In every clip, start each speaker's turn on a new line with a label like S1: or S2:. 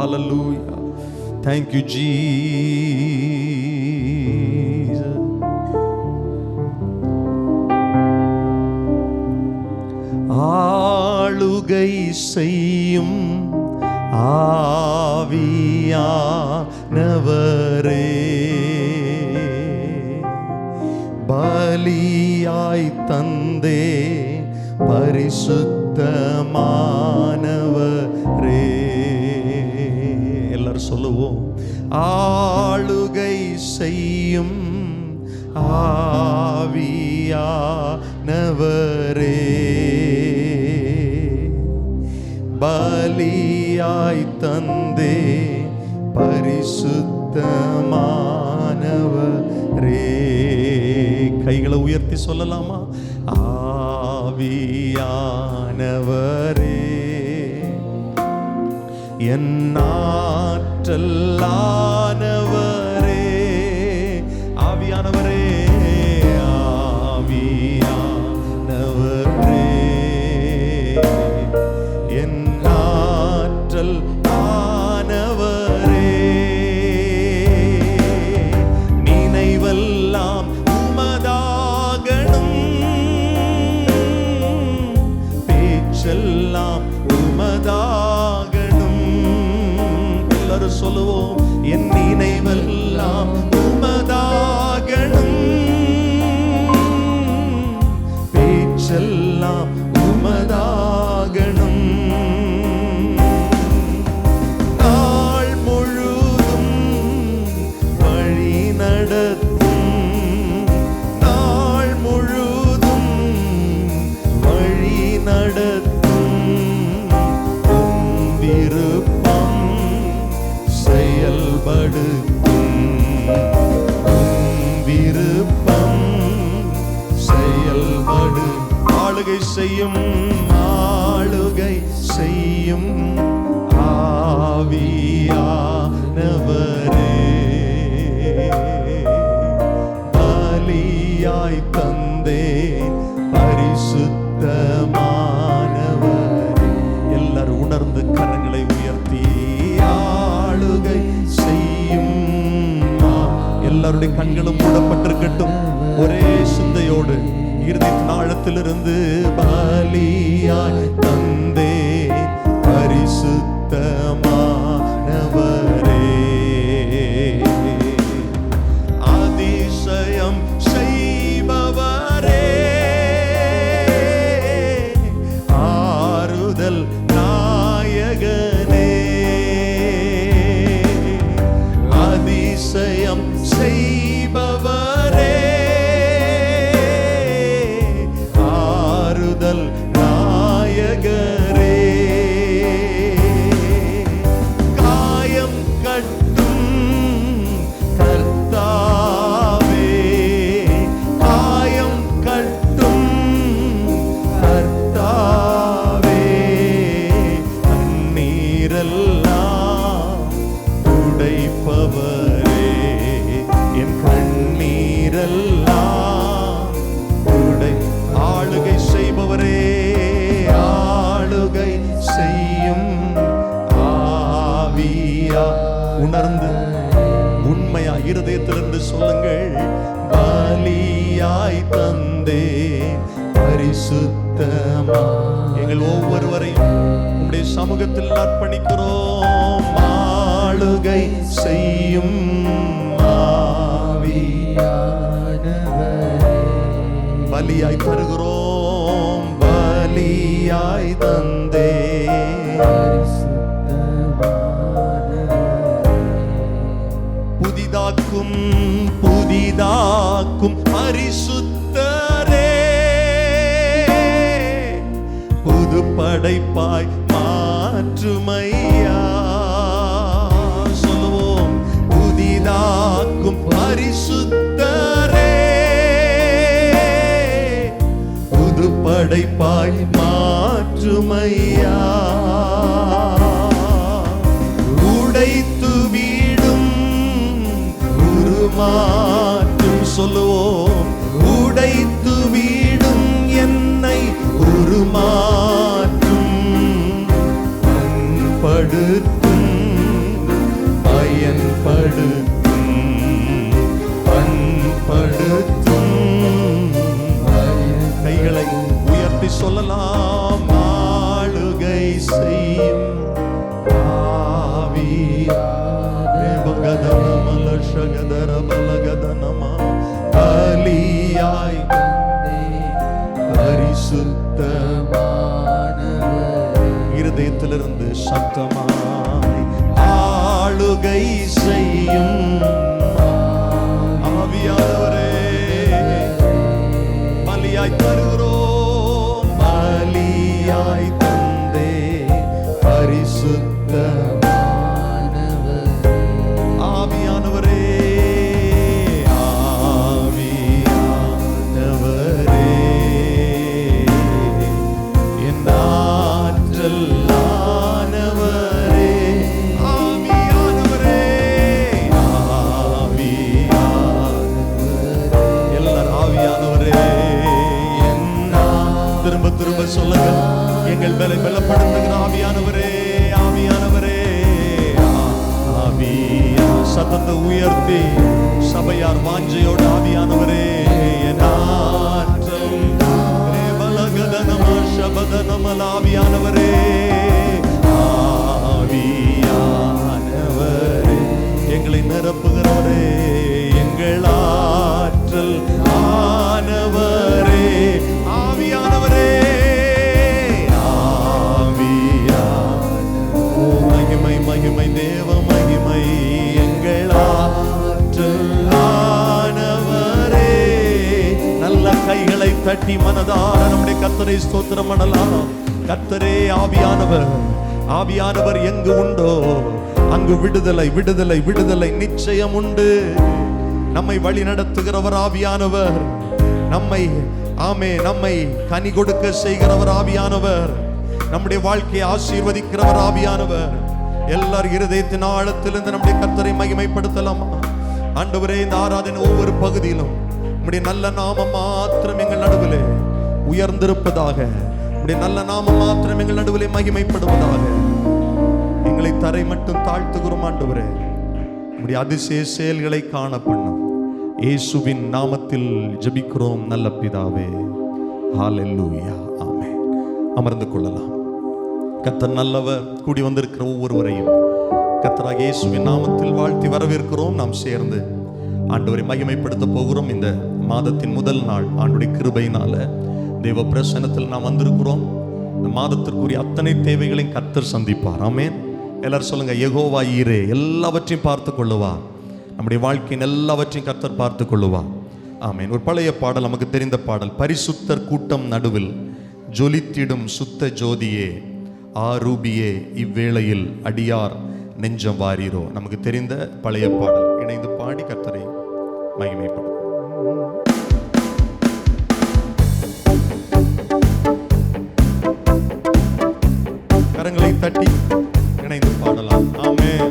S1: Hallelujah. Thank you, Jesus. ஆளுகை செய்யும் ஆவியானவரே, பலியாய் தந்தே பரிசுத்தமானவரே. எல்லாரும் சொல்லுவோம். ஆளுகை செய்யும் ஆவியானவரே, பலியாய் தந்தே பரிசுத்தமானவரே. கைகளை உயர்த்தி சொல்லலாமா? ஆவியானவரே, என் ஆற்றலானவரே. ஆவியானவரே, ஆவியானவரே, என் ஆற்றல் ஆனவரே. நினைவெல்லாம் உமதாகணும், பேச்செல்லாம் உமதாகணும். எல்லாரும் சொல்லுவோம். என் நினைவெல்லாம் உமதாகணும், பேச்செல்லாம் உமதாகணும். நாள் முழுதும் வழி நடத்தும், நாள் முழுதும் வழி நடத்தும். விருப்பம் செயல்படுத்தும், விருப்பம் செயல்படு. ஆளுகை செய்யும், ஆளுகை செய்யும் ஆவியானவரே, பலியாய் தந்தே பரிசுத்தமானவரே. எல்லாரும் உணர்ந்து கரங்களை உயர்த்தி ஆளுகை செய்யும். எல்லாருடைய கண்களும் மூடப்பட்டிருக்கட்டும். ஒரே சிந்தையோடு இருதயத்தின் ஆழத்திலிருந்து பலியாய் தந்தே பரிசுத்தமானவரே, அதிசயம் செய்பவரே, ஆறுதல் நாயகனே, அதிசயம் செய்பவரே, ஆறுதல் நாயகரே. காயம் கட்டும் கர்த்தாவே, காயம் கட்டும் கர்த்தாவே, கண்ணீரெல்லாம் துடைப்பவரே, என் கண்ணீரெல்லாம் துடை. ஆளுகை செய்பவரே, ஆளுகை செய்யும் ஆவியா. உணர்ந்து உண்மையா இருதயத்திலிருந்து சொல்லுங்கள். பலியாய் தந்தே பரிசுத்தமா. எங்கள் ஒவ்வொருவரையும் உம்முடைய சமூகத்தில் அர்ப்பணிக்கிறோம். ஆளுகை செய்யும் ஆவியானவரே, பலியாய் தருகிறோம், பலியாய் தந்தே. புதிதாக்கும் புதிதாக்கும் பரிசுத்தரே, புது படைப்பாய் மாற்றுமையா. சொல்லுவோம். புதிதாக்கும் பரிசுத்தரே, புது படைப்பாய் மாற்றுமையா. உடைத்து வீடும் உருமாற்றும். சொல்லுவோம். உடைத்து வீடும் என்னை உருமாற்றும், பண்படுத்தும் பண்படுத்தும். கைகளை உயர்த்தி சொல்லலாம். ஆளுகை செய்யும் ஆவி பலியாய் பரிசுத்தமானவர். இருதயத்திலிருந்து சத்தமாய் ஆளுகை செய்யும் ஆவியானவரே, பலியாய் தருகிறோம். பலியாய் தந்தே பரிசுத்த ஆவியானவரே, ஆவியானவரே, என் ஆற்றல் ஆனவரே, ஆவியானவரே, எல்லாரும் ஆவியானவரே. திரும்ப திரும்ப சொல்லுங்க. எங்கள் மேல பலப்படுத்துகிற ஆவியானவரே, ஆவியானவரே, சத்தத்தை உயர்த்தி சபையார் வாஞ்சையோடு ஆவியானவரே, என் ஆற்றல் ஆவியானவரே, ஆவியானவரே, எங்களை நிரப்புகிறவரே, எங்கள் ஆற்றல் ஆனவரே, ஆவியானவரே, மகிமை மகிமை தேவ மகிமை, எங்கள் ஆற்றல் ஆனவரே. நல்ல கைகளை தட்டி மனதார நம்முடைய கர்த்தரை ஸ்தோத்திரம் பண்ணலாம். கர்த்தரே ஆவியானவர், ஆவியானவர் எங்கு உண்டோ அங்கு விடுதலை விடுதலை விடுதலை நிச்சயம் உண்டு. நம்மை வழி நடத்துகிறவர் ஆவியானவர், நம்மை நம்மை கனி கொடுக்க செய்கிறவர் ஆவியானவர், நம்முடைய வாழ்க்கையை ஆசீர்வதிக்கிறவர் ஆவியானவர். எல்லார் இருதயத்தின் ஆழத்திலிருந்து நம்முடைய கர்த்தரை மகிமைப்படுத்தலாமா? ஆண்டவரே, இந்த ஆராதனை ஒவ்வொரு பகுதியிலும் நம்முடைய நல்ல நாமம் மாத்திரம் எங்கள் நடுவிலே உயர்ந்திருப்பதாக, நம்முடைய நல்ல நாமம் மாத்திரம் எங்கள் நடுவிலே மகிமைப்படுவதாக. எங்களை தரை மட்டும் தாழ்த்துகிறோம் ஆண்டவரே. நம்முடைய அதிசய செயல்களை காண பண்ணும் இயேசுவின் நாமத்தில் ஜெபிக்கிறோம் நல்ல பிதாவே. ஹல்லேலூயா, ஆமென். அமர்ந்து கொள்ளலாம். கர்த்தர் நல்லவர். கூடி வந்திருக்கிற ஒவ்வொருவரையும் கர்த்தராகிய இயேசுவின் நாமத்தில் வாழ்த்தி வரவேற்கிறோம். நாம் சேர்ந்து ஆண்டவரை மகிமைப்படுத்த போகிறோம். இந்த மாதத்தின் முதல் நாள் ஆண்டுடைய கிருபையினால தேவ பிரசன்னத்தில் நாம் வந்திருக்கிறோம். இந்த மாதத்திற்குரிய அத்தனை தேவைகளையும் கர்த்தர் சந்திப்பார். ஆமென். எல்லாரும் சொல்லுங்க, யெகோவா ஈரே, எல்லாவற்றையும் பார்த்து கொள்ளுவா. நம்முடைய வாழ்க்கையின் எல்லாவற்றையும் கர்த்தர் பார்த்து கொள்ளுவா. ஆமென். ஒரு பழைய பாடல், நமக்கு தெரிந்த பாடல். பரிசுத்தர் கூட்டம் நடுவில் ஜொலித்திடும் சுத்த ஜோதியே, ஆரூபியே, இவ்வேளையில் அடியார் நெஞ்சம் வாரீரோ. நமக்கு தெரிந்த பழைய பாடல். இணைந்து பாடி கர்த்தரை மகிமைப்படும். கரங்களை தட்டி இணைந்து பாடலாம். ஆமென்.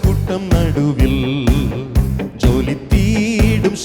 S1: கூட்டம் நடுவில் ஜொலித்தீடும்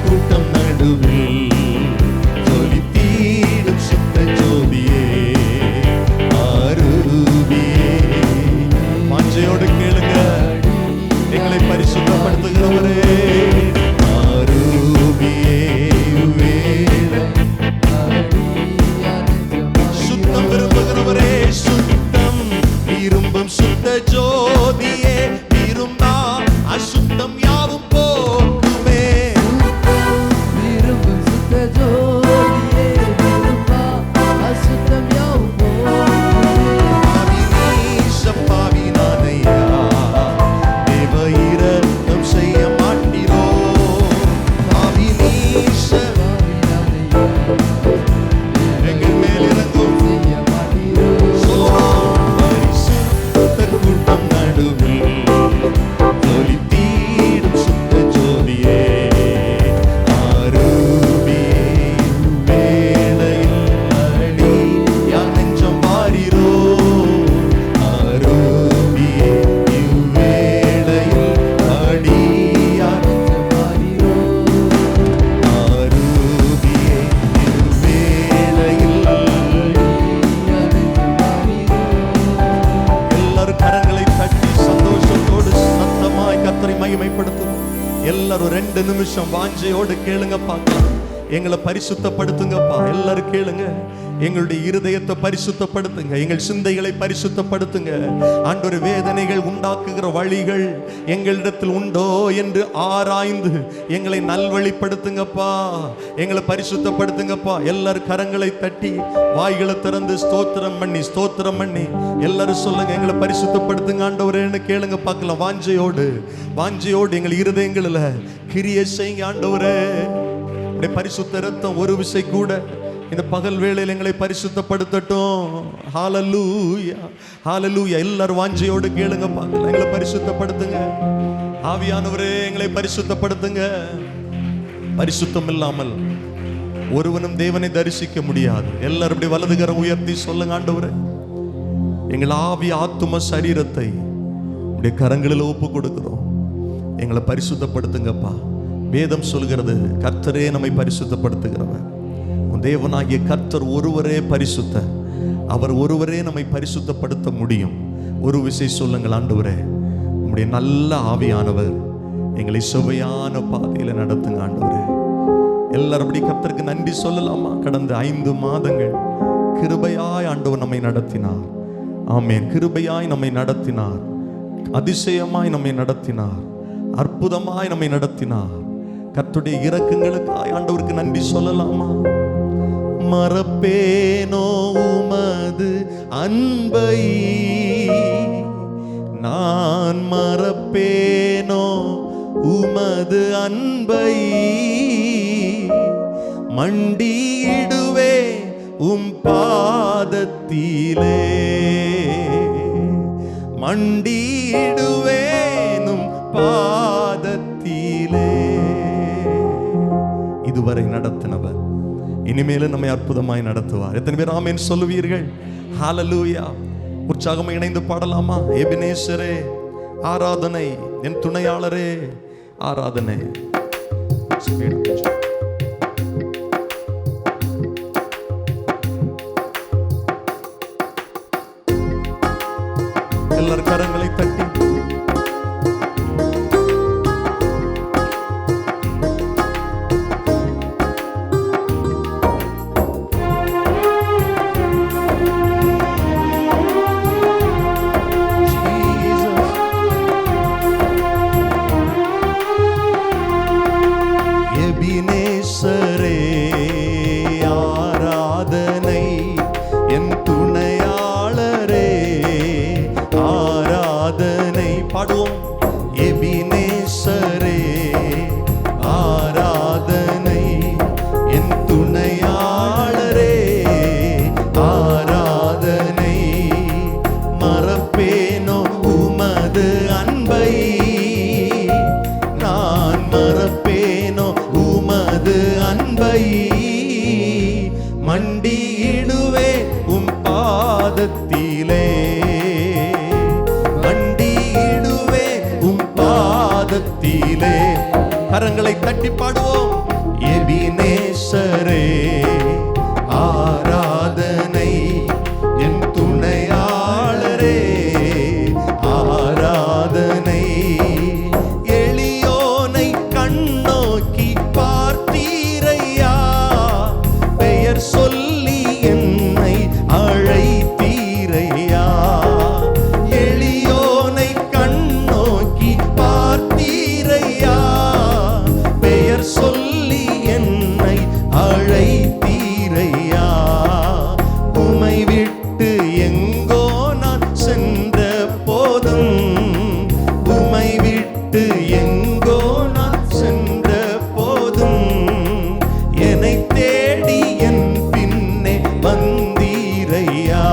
S1: கூட்டம் நடுவில் ஜொலித்தீடும் சுத்த ஜோதியே ஆரூபியே. வாஞ்சையோடு கேளுங்க, எங்களை பரிசுத்தப்படுத்துகிறவரே ஆரூபியே. சுத்தம் விரும்புகிறவரே, சுத்தம் விரும்பும் சுத்த ஜோதியே, விரும்பா அசுத்தம் யாவும் போக்குமே.
S2: விரும்பும் சுத்த ஜோதியே, விரும்பா அசுத்தம் யாவும் போக்குமே.
S1: பாவினீச பாவினானையா, தேவ இரக்கம் செய்ய மாட்டீரோ. பாவினீச எங்கள் மேல் இறங்கும்
S2: செய்ய மாட்டீரோ.
S1: பரிசுத்த கூட்டம் நடுவில் ஜொலித்தீடும் சுத்த ஜோதியே ஆரூபியே. வேளையில் அடி யார் நெஞ்சம் வாரீரோ. ஆரூபியே இவ்வேளையில் அடி யார் நெஞ்சம் வாரீரோ. ஆரூபியே இவ்வேளையில் எல்லாரும் கரங்களை தட்டி சந்தோஷத்தோடு சத்தமாய் கர்த்தரை மகிமைப்படுத்துவோம். எல்லாரும் 2 நிமிஷம் வாஞ்சையோடு கேளுங்க பார்க்கலாம். எங்களை பரிசுத்தப்படுத்துங்கப்பா. எல்லாரும் கேளுங்க. எங்களுடைய இருதயத்தை பரிசுத்தப்படுத்துங்க, எங்கள் சிந்தைகளை பரிசுத்தப்படுத்துங்க. ஆண்டவரே, வேதனைகள் உண்டாக்குகிற வழிகள் எங்களிடத்தில் உண்டோ என்று ஆராய்ந்து எங்களை நல்வழிப்படுத்துங்கப்பா. எங்களை பரிசுத்தப்படுத்துங்கப்பா. எல்லாரும் கரங்களை தட்டி வாய்களை திறந்து ஸ்தோத்திரம் பண்ணி எல்லாரும் சொல்லுங்க, எங்களை பரிசுத்தப்படுத்துங்க ஆண்டவரேன்னு கேளுங்க பார்க்கலாம். வாஞ்சையோடு எங்கள் இருதயங்களில் கிரியை செய்யுங்க ஆண்டவரே. பரிசுத்த இரத்தம் ஒரு விசை கூட இந்த பகல் வேளையில் எங்களை பரிசுத்தப்படுத்தட்டும். ஹalleluya ஹalleluya. எல்லாரும் வாஞ்சையோடு கேளுங்க பார்க்கலாம். எங்களை பரிசுத்தப்படுத்துங்க ஆவியானவரே, எங்களை பரிசுத்தப்படுத்துங்க. பரிசுத்தம் இல்லாமல் ஒருவனும் தேவனை தரிசிக்க முடியாது. எல்லாரும் இப்படி வலதுகரம் உயர்த்தி சொல்லுங்க, ஆண்டவரே, எங்கள் ஆவி ஆத்தும சரீரத்தை உடைய கரங்களில் ஒப்பு கொடுக்கிறோம். எங்களை பரிசுத்தப்படுத்துங்கப்பா. வேதம் சொல்கிறது, கர்த்தரே நம்மை பரிசுத்தப்படுத்துகிறவர். தேவனாகிய கர்த்தர் ஒருவரே பரிசுத்தர். அவர் ஒருவரே நம்மை பரிசுத்தப்படுத்த முடியும். ஒரு விஷயம் சொல்லுங்கள், ஆண்டவரே, உம்முடைய நல்ல ஆவியானவர் எங்களை சுவையான பாதையில் நடத்துங்க ஆண்டவரே. எல்லாரும் அப்படி கர்த்தருக்கு நன்றி சொல்லலாமா? கடந்த 5 மாதங்கள் கிருபையாய் ஆண்டவர் நம்மை நடத்தினார். ஆமென். கிருபையாய் நம்மை நடத்தினார், அதிசயமாய் நம்மை நடத்தினார், அற்புதமாய் நம்மை நடத்தினார். கர்த்தருடைய இரக்கங்களுக்காய் ஆண்டவருக்கு நன்றி சொல்லலாமா? மறப்பேனோ உமது அன்பை, நான் மறப்பேனோ உமது அன்பை, மண்டியிடுவே உம் பாதத்திலே, மண்டியிடுவேனும் பாதத்திலே. இதுவரை நடத்தினவர் இனிமேலும் நம்மை அற்புதமாய் நடத்துவார். எத்தனை பேர் ஆமென் சொல்லுவீர்கள்? ஹalleluya. உற்சாகமாக இணைந்து பாடலாமா? எபினேசரே ஆராதனை, என் துணையாளரே ஆராதனை. எல்லாரும் கரங்களை தட்டி எபினேசரே கரங்களை தட்டி பாடுவோம். எபினேசரே ஆராதனை, என் துணையாளரே ஆராதனை. எளியோனை கண்ணோக்கி பார்த்தீரையா, பெயர் சொல்லி என்னை அழைத்தீரையா. எளியோனை கண்ணோக்கி பார்த்தீரையா, பெயர் சொல்லி என்னை அழைத்தீரையா. உமை விட்டு எங்கோ நான் சென்ற போதும், உமை விட்டு எங்கோ நான் சென்ற போதும், என்னை தேடி என் பின்னே வந்தீரையா,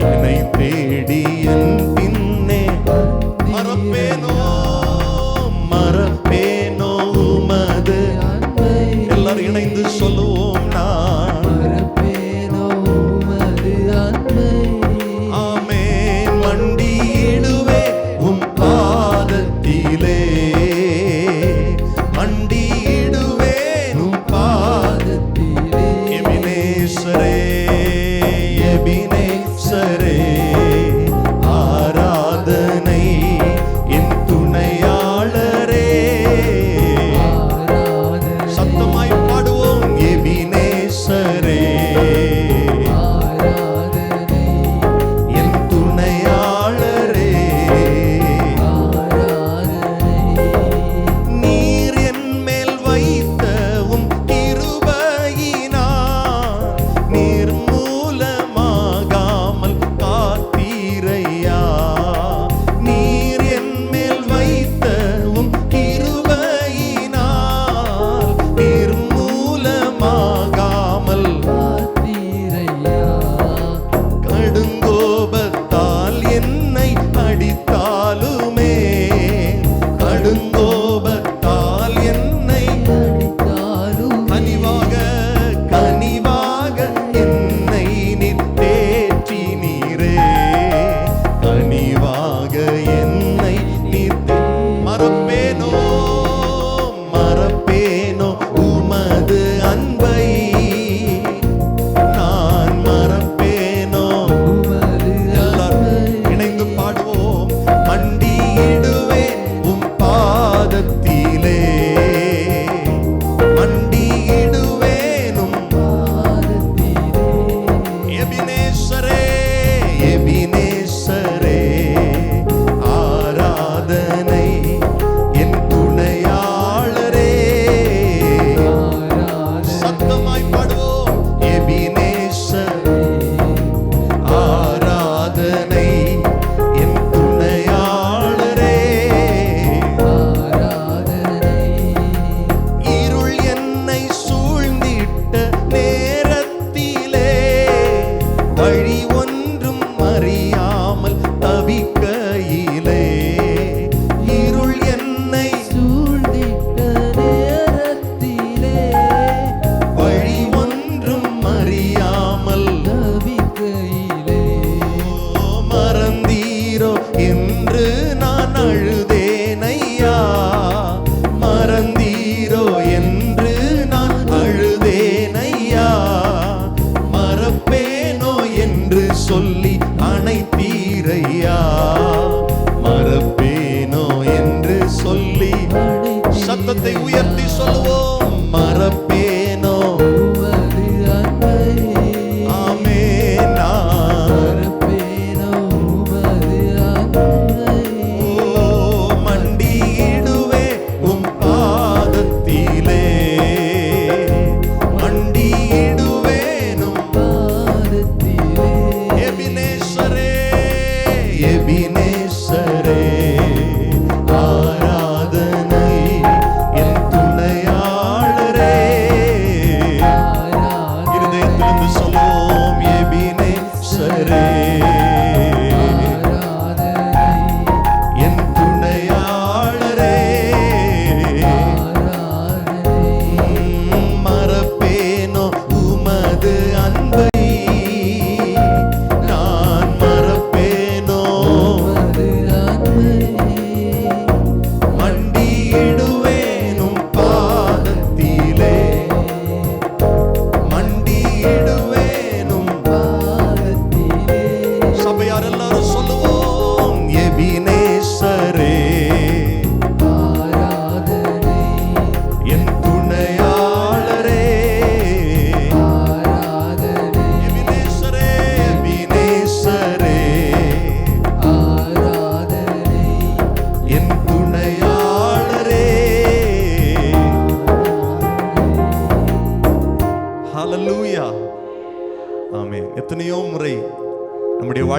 S1: என்னை தேடி என் பின்னே. மறப்பேனோ மறப்பேனோ உமது
S2: அன்பை,
S1: எல்லாரும் இணைந்து சொல்லுவோம். நான்
S2: மறப்பேனோ உமது அன்பை.
S1: ஆமென். மண்டியிடுவே உம் பாதத்திலே, மண்டியிடுவே உம்
S2: பாதத்திலே
S1: எபினேசரே எபினேசரே ஆராதனை, என் துணையாளரே.
S2: ஆராதனை,
S1: சத்தமாய் பாடுவோம். எபினேசரே
S2: ஆராதனை,
S1: என் துணையாளரே.
S2: ஆராதனை.
S1: நீர் என் மேல் வைத்த உம் கிருபையினால், நீர் மூலமாகாமல் காத்தீரையா. நீர் என் மேல் வைத்த உம் கிருபையினால், நீர் மூலமாகாமல்
S2: காத்தீரையா,
S1: கடுங்கோபத்தால் என்னை அடித்தாலுமே, கடுங்கோபத்தால் என்னை
S2: அடித்தாலும்
S1: கனிவாக கனிவாக என்னை நீர் தேற்றினீரே, கனிவாக என்னை நீர் மறப்பேனோ மறப்பேனோ உமது அன்பை, நான் மறப்பேனோ.
S2: உமது
S1: எல்லாரும்
S2: அன்பை.
S1: இணைந்து பாடுவோம். மண்டியிடுவே உம் பாதத்திலே, மண்டியிடுவேனும்
S2: பாதத்திலே
S1: எபினேசரே எபினேசரே ஆராதனை, என் துணையாளரே.
S2: ஆராதனை,
S1: சத்தமாய் பாடுவோம். எபினேசரே ஆராதனை, என் துணையாளரே.
S2: ஆராதனை.
S1: இருள் என்னை சூழ்ந்திட்ட நேரத்திலே, வழி ஒன்றும் அறியாமல் தவிக்கையிலே, இருள் என்னை
S2: சூழ்ந்திட்ட நேரத்திலே
S1: வழி ஒன்றும் அறியாமல்
S2: தவிக்கையிலே
S1: மறந்தீரோ என்று நான் அழுதேனையா, மறந்தீரோ என்று நான் அழுதேனையா. மறப்பேனோ என்று சொல்லி அணைத்தீரையா, மறப்பேனோ என்று சொல்லி. சத்தத்தை உயர்த்தி சொல்லுவோம். மறப்பேனோ
S2: உமது அன்பை.
S1: ஆமென். நான்
S2: மறப்பேனோ உமது அன்பை.
S1: ஓ மண்டியிடுவே உம் பாதத்திலே, மண்டியிடுவேனும்
S2: பாதத்திலே
S1: எபினேசரே எபினேசரே ஆராதனை, என் துணையாளரே.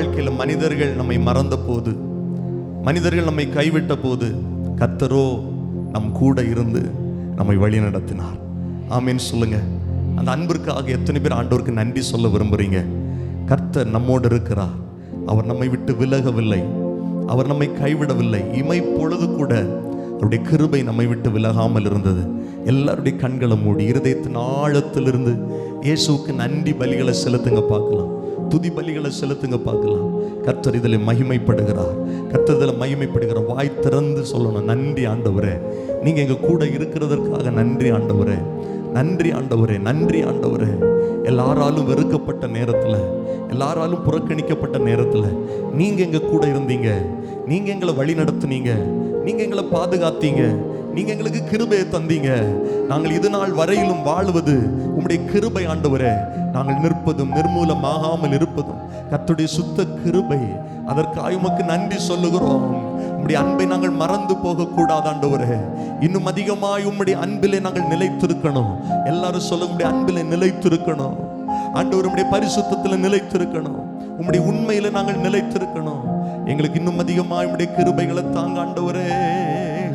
S1: வாழ்க்கையில் மனிதர்கள் நம்மை மறந்த போது, மனிதர்கள் நம்மை கைவிட்ட போது, கர்த்தரோ நம் கூட இருந்து நம்மை வழி நடத்தினார். ஆமீன் சொல்லுங்க. அந்த அன்பிற்காக எத்தனை பேர் ஆண்டவருக்கு நன்றி சொல்ல விரும்புறீங்க? கர்த்தர் நம்மோடு இருக்கிறார். அவர் நம்மை விட்டு விலகவில்லை, அவர் நம்மை கைவிடவில்லை. இமை பொழுது கூட அவருடைய கிருபை நம்மை விட்டு விலகாமல் இருந்தது. எல்லாருடைய கண்களை மூடி இருதயத்தின் ஆழத்திலிருந்து இயேசுவுக்கு நன்றி பலிகளை செலுத்துங்க பார்க்கலாம், துதி பலிகளை செலுத்துங்க பார்க்கலாம். கர்த்தர் இதில் மகிமைப்படுகிறார், கர்த்தர் இதில் மகிமைப்படுகிறார். வாய் திறந்து சொல்லணும், நன்றி ஆண்டவரே, நீங்க எங்க கூட இருக்கிறதற்காக நன்றி ஆண்டவரே, நன்றி ஆண்டவரே, நன்றி ஆண்டவரே. எல்லாராலும் வெறுக்கப்பட்ட நேரத்துல, எல்லாராலும் புறக்கணிக்கப்பட்ட நேரத்துல நீங்க எங்க கூட இருந்தீங்க, நீங்க எங்களை வழி நடத்துனீங்க, நீங்க எங்களை பாதுகாத்தீங்க, நீங்க எங்களுக்கு கிருபையை தந்தீங்க. நாங்கள் இது நாள் வரையிலும் வாழ்வது உம்முடைய கிருபை ஆண்டவரே. நாங்கள் நிற்பதும் நிர்மூலமாகாமல் இருப்பதும் கர்த்தருடைய சுத்த கிருபை. அதற்காக உமக்கு நன்றி சொல்லுகிறோம். உம்முடைய அன்பை நாங்கள் மறந்து போக கூடாது ஆண்டவரே. இன்னும் அதிகமாய் உம்முடைய அன்பிலே நாங்கள் நிலைத்திருக்கணும். எல்லாரும் சொல்ல, உம்முடைய அன்பிலே நிலைத்திருக்கணும் ஆண்டவர், உம்முடைய பரிசுத்தத்தில் நிலைத்திருக்கணும், உம்முடைய உண்மையில நாங்கள் நிலைத்திருக்கணும். எங்களுக்கு இன்னும் அதிகமாய் உம்முடைய கிருபைகளை தாங்க ஆண்டவரே.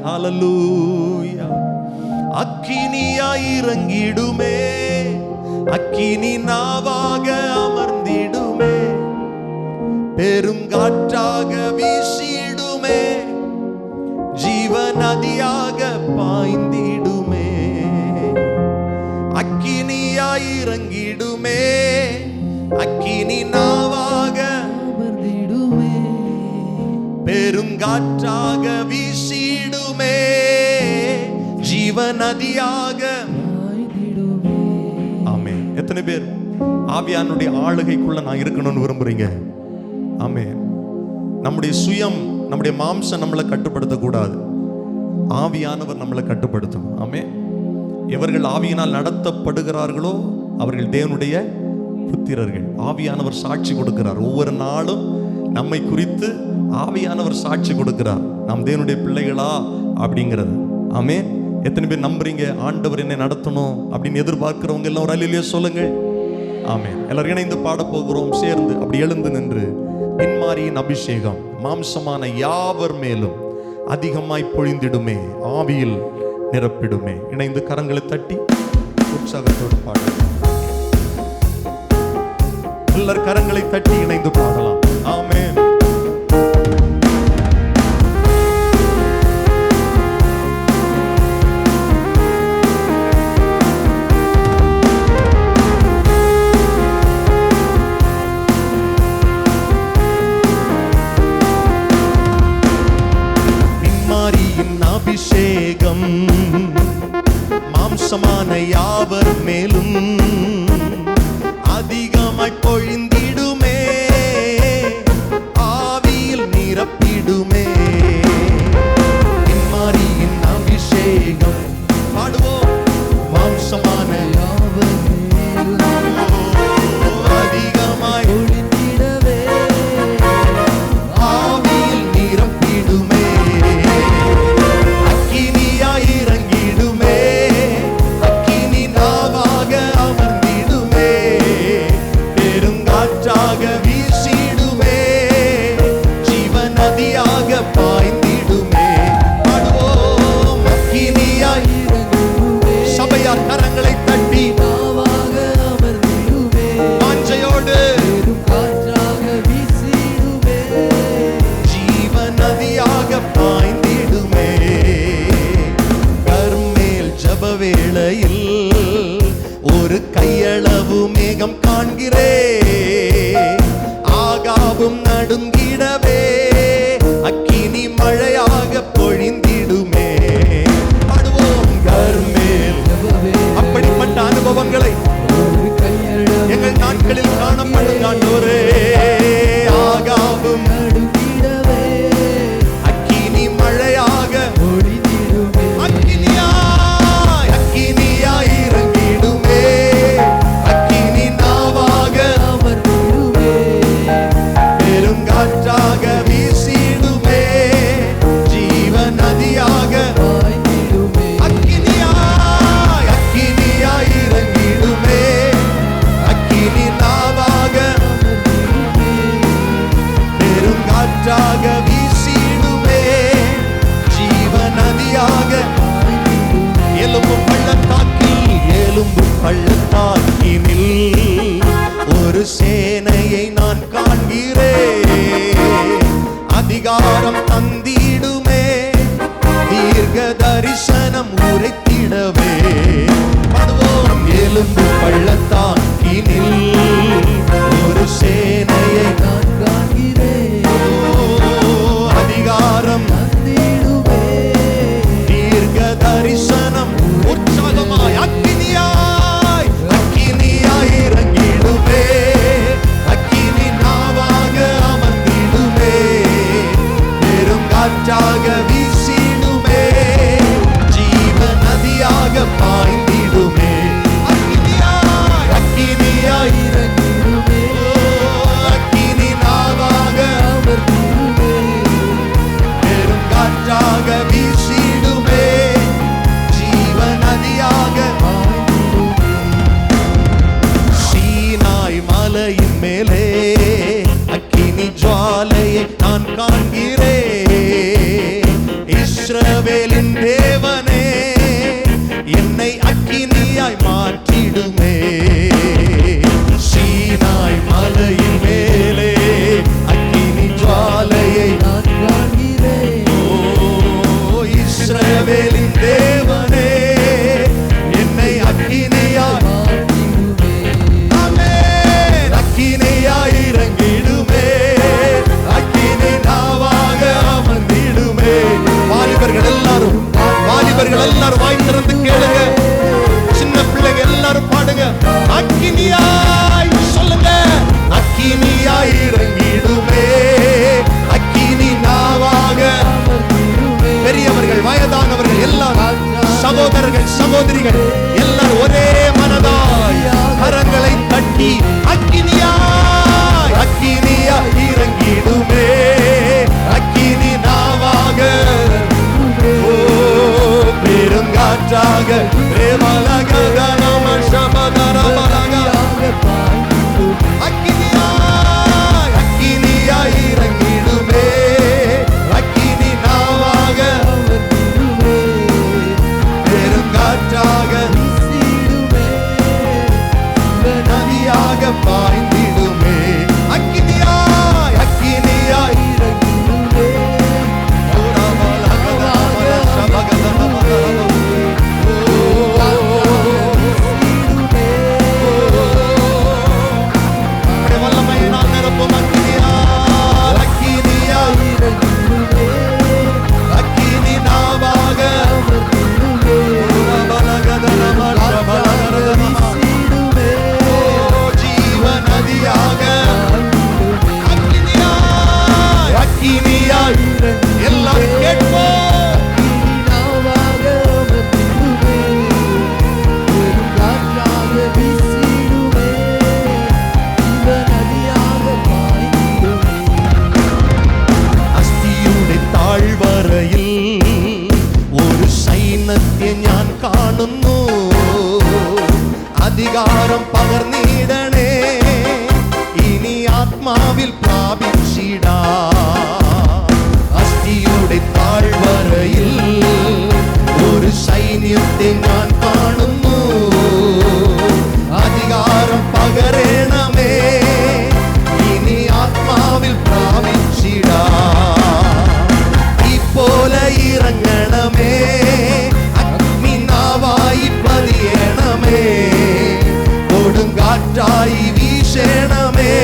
S1: ஹல்லேலூயா. அக்கினியாய் இறங்கிடுமே, அக்கினி நாவாக அமர்ந்திடுமே, பெருங்காற்றாக வீசிடுமே, ஜீவ நதியாக பாய்ந்திடுமே. அக்கினியாய் இறங்கிடுமே, அக்கினி நாவாக
S2: அமர்ந்திடுமே,
S1: பெருங்காற்றாக வீசிடுமே, ஜீவ நதியாக
S2: பாய்ந்திடுமே.
S1: ஆமென். எத்தனை பேர் ஆவியானுடைய ஆளுகைக்குள்ள நான் இருக்கணும்னு விரும்புறீங்க? ஆமென். நம்முடைய சுயம், நம்முடைய மாம்சம் நம்மளை கட்டுப்படுத்த கூடாது, ஆவியானவர் நம்மளை கட்டுப்படுத்தும். ஆமென். எவர்கள் ஆவியினால் நடத்தப்படுகிறார்களோ அவர்கள் தேவனுடைய புத்திரர்கள். ஆவியானவர் சாட்சி கொடுக்கிறார். ஒவ்வொரு நாளும் நம்மை குறித்து ஆவியானவர் சாட்சி கொடுக்கிறார், நாம் தேவனுடைய பிள்ளைகளா அப்படிங்கிறது. ஆமென். எத்தனை பேர் நம்புறீங்க ஆண்டவர் என்னை நடத்தணும் அப்படின்னு எதிர்பார்க்கிறவங்க எல்லாம் ஒரு அல்லேலூயா சொல்லுங்கள். ஆமென். எல்லாரும் இணைந்து பாட போகிறோம் சேர்ந்து. அப்படி எழுந்து நின்று, பின்மாரியின் அபிஷேகம் மாம்சமான யாவர் மேலும் அதிகமாய் பொழிந்திடுமே, ஆவியில் நிரப்பிடுமே. இணைந்து கரங்களை தட்டி உற்சாகத்தோடு பாடலாம். எல்லார் கரங்களை தட்டி இணைந்து பாடலாம். ஆமென். அபிஷேகம் மாம்சமான யாவர் மேலும் அதிகமாய் பொழிந்திடுமே, ஆவியில் நிரப்பிடுமே. பின்மாரியின் அபிஷேகம் பாடுவோம். மாம்சமான
S2: யாவர் மேலும்
S1: அதிகமாய்
S2: பொழிந்திடவே,
S1: ஆவியில் நிரப்பிடுமே. இறங்கிடுமே, அக்கினி நாவாக அமர்ந்திடுமே, பெருங்காற்றாக வீசிடுமே, ஜீவ நதியாக பாய்ந்திடுமே. பாடுவோம். அக்கினியாய்
S2: இறங்கிடுமே,
S1: சபையார் கரங்களை தட்டி
S2: நாவாக அமர்ந்திடுமே,
S1: வாஞ்சையோடு
S2: பெருங்காற்றாக வீசிடுமே,
S1: ஜீவ நதியாக பாய்ந்திடுமே. கர்மேல் ஜப வேளையில் ஒரு கையளவு மேகம் காண்கிறே, ஆகாவும் நடுங்கிடவே, அக்கினி மழையாக பொழிந்திடுமே. பாடுவோம். கர்மேல் அப்படிப்பட்ட அனுபவங்களை
S2: ஒரு கையளவு
S1: எங்கள் நாட்களில் காணப்படும் ஆண்டவரே. ஆகாவும்
S2: நடுங்கிடவே,
S1: அக்கினி மழையாக
S2: பொழிந்திடுமே,
S1: அக்கினியாய், அக்கினியாய் இறங்கிடுமே, அக்கினி நாவாக
S2: அமர்ந்திடுமே,
S1: பெருங்காற்றாக வீசிடுமே, ஜீவ நதி எலும்பு பள்ளத்தாக்கினில் ஒரு சேனையை நான் காண்கிறேன். அதிகாரம் தந்திடுமே, தீர்க்க தரிசனம் உரைத்திடவே. பாடுவோம். எலும்பு பள்ளத்தாக்கினில் ஒரு சேனையை
S2: நான் காண்கிறேன்.
S1: அதிகாரம்
S2: தந்திடுமே,
S1: தீர்க்க தரிசனம் உற்சாகமாய் அக்கினியாய் இறங்கிடுமே. அக்கினி நாவாக அமர்ந்திடுமே, பெருங்காற்றாக வீசிடுமே, ஜீவ நதியாக பாய்ந்திடுமே. அக்கினியாய்
S2: இறங்கிடுமே,
S1: அக்கினி நாவாக
S2: அமர்ந்திடுமே,
S1: பெருங்காற்றாக வீசிடுமே, ஜீவ நதியாக. சீனாய் மலையின் மேலே அக்கினி ஜுவாலையை நான் காண்கிறேன். இஸ்ரவேலின் தேவனே, என்னை அக்கினியாய் மாற்றிடுமே. சீனாய் மலையின் மேலே அக்கினி ஜுவாலையை
S2: நான் காண்கிறேன்.
S1: இஸ்ரவேலின் தேவனே, என்னை அக்கினியாய் ஆமென். அக்கினியாய் இறங்கிடுமே, அக்கினி நாவாக அமர்ந்திடுமே. வாலிபர்கள் எல்லாரும் வாய் திறந்து கேளுங்க. சின்ன பிள்ளைங்க எல்லாரும் பாடுங்க. அக்கினியாய் சொல்லுங்க. அக்கினியாய் இறங்கிடுமே, அக்கினி நாவாக. பெரியவர்கள், வயதானவர்கள் எல்லாரும், சகோதரர்கள், சகோதரிகள் எல்லாரும் ஒரே மனதாய் கரங்களை தட்டி அக்கினியாய் இறங்கிடுமே, அக்கினி நாவாக. ஓ பெருங்காற்றாக அக்கினியாய் இறங்கிடுமே, அக்கினி நாவாக, பெருங்காற்றாக நதியாக பாய்ந்திடுமே. அக்கினியாய் வல்லமையினால் நிரப்பும் அக்கினியாய், அக்கினி நாவாக. ஜீவ நதியாக அக்கினியாய் எல்லாரும் கேட்போம். അസ്ഥിയുടെ താഴ്വരയിൽ ഒരു സൈന്യത്തെ ഞാൻ കാണുന്നു. അധികാരം പകർന്നിടണേ, ഇനി ആത്മാവിൽ പ്രാപിച്ചിടാ. അസ്ഥിയുടെ താഴ്വരയിൽ ഒരു സൈന്യത്തെ ഞാൻ കാണുന്നു. അധികാരം പകരണമേ, ഇനി ആത്മാവിൽ പ്രാപിച്ചിടാ. പോലെ ഇറങ്ങണമേ, അഗ്നിനാവായി പതിയണമേ, കൊടുങ്കാറ്റായി വീശണമേ,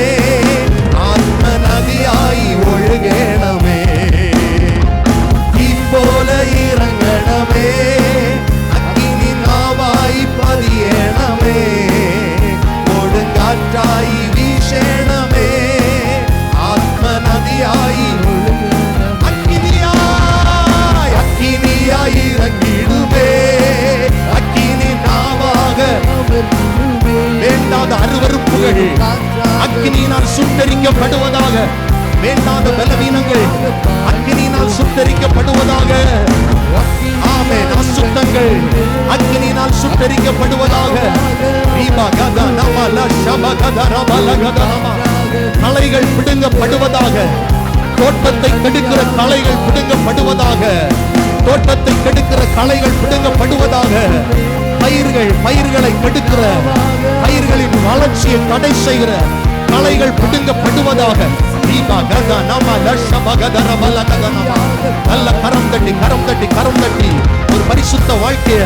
S1: ആത്മനദിയായി ഒഴുകണമേ. പോലെ ഇറങ്ങണമേ, അഗ്നിനാവായി പതിയണമേ, കൊടുങ്കാറ്റായി വീശണമേ, ആത്മനദിയായി அக்கினியாய் இறங்கிடுமே, அக்கினி நாவாக. வேண்டாத அருவருப்புகள் அக்கினியினால் சுட்டரிக்கப்படுவதாக. வேண்டாத பலவீனங்கள் அக்கினியினால் சுட்டரிக்கப்படுவதாக. ஆமென். அசுத்தங்கள் அக்கினியினால் சுட்டரிக்கப்படுவதாக. தலைகள் பிடுங்கப்படுவதாக. தோட்டத்தை கெடுக்கிற களைகள் பிடுங்கப்படுவதாக. தோட்டத்தை கெடுக்கிற களைகள் பிடுங்கப்படுவதாக. பயிர்களை கெடுக்கிற, பயிர்களின் வளர்ச்சியை தடை செய்கிற களைகள் பிடுங்கப்படுவதாக. நல்ல கரம் தட்டி கரம் தட்டி கரம் தட்டி ஒரு பரிசுத்த வாழ்க்கைய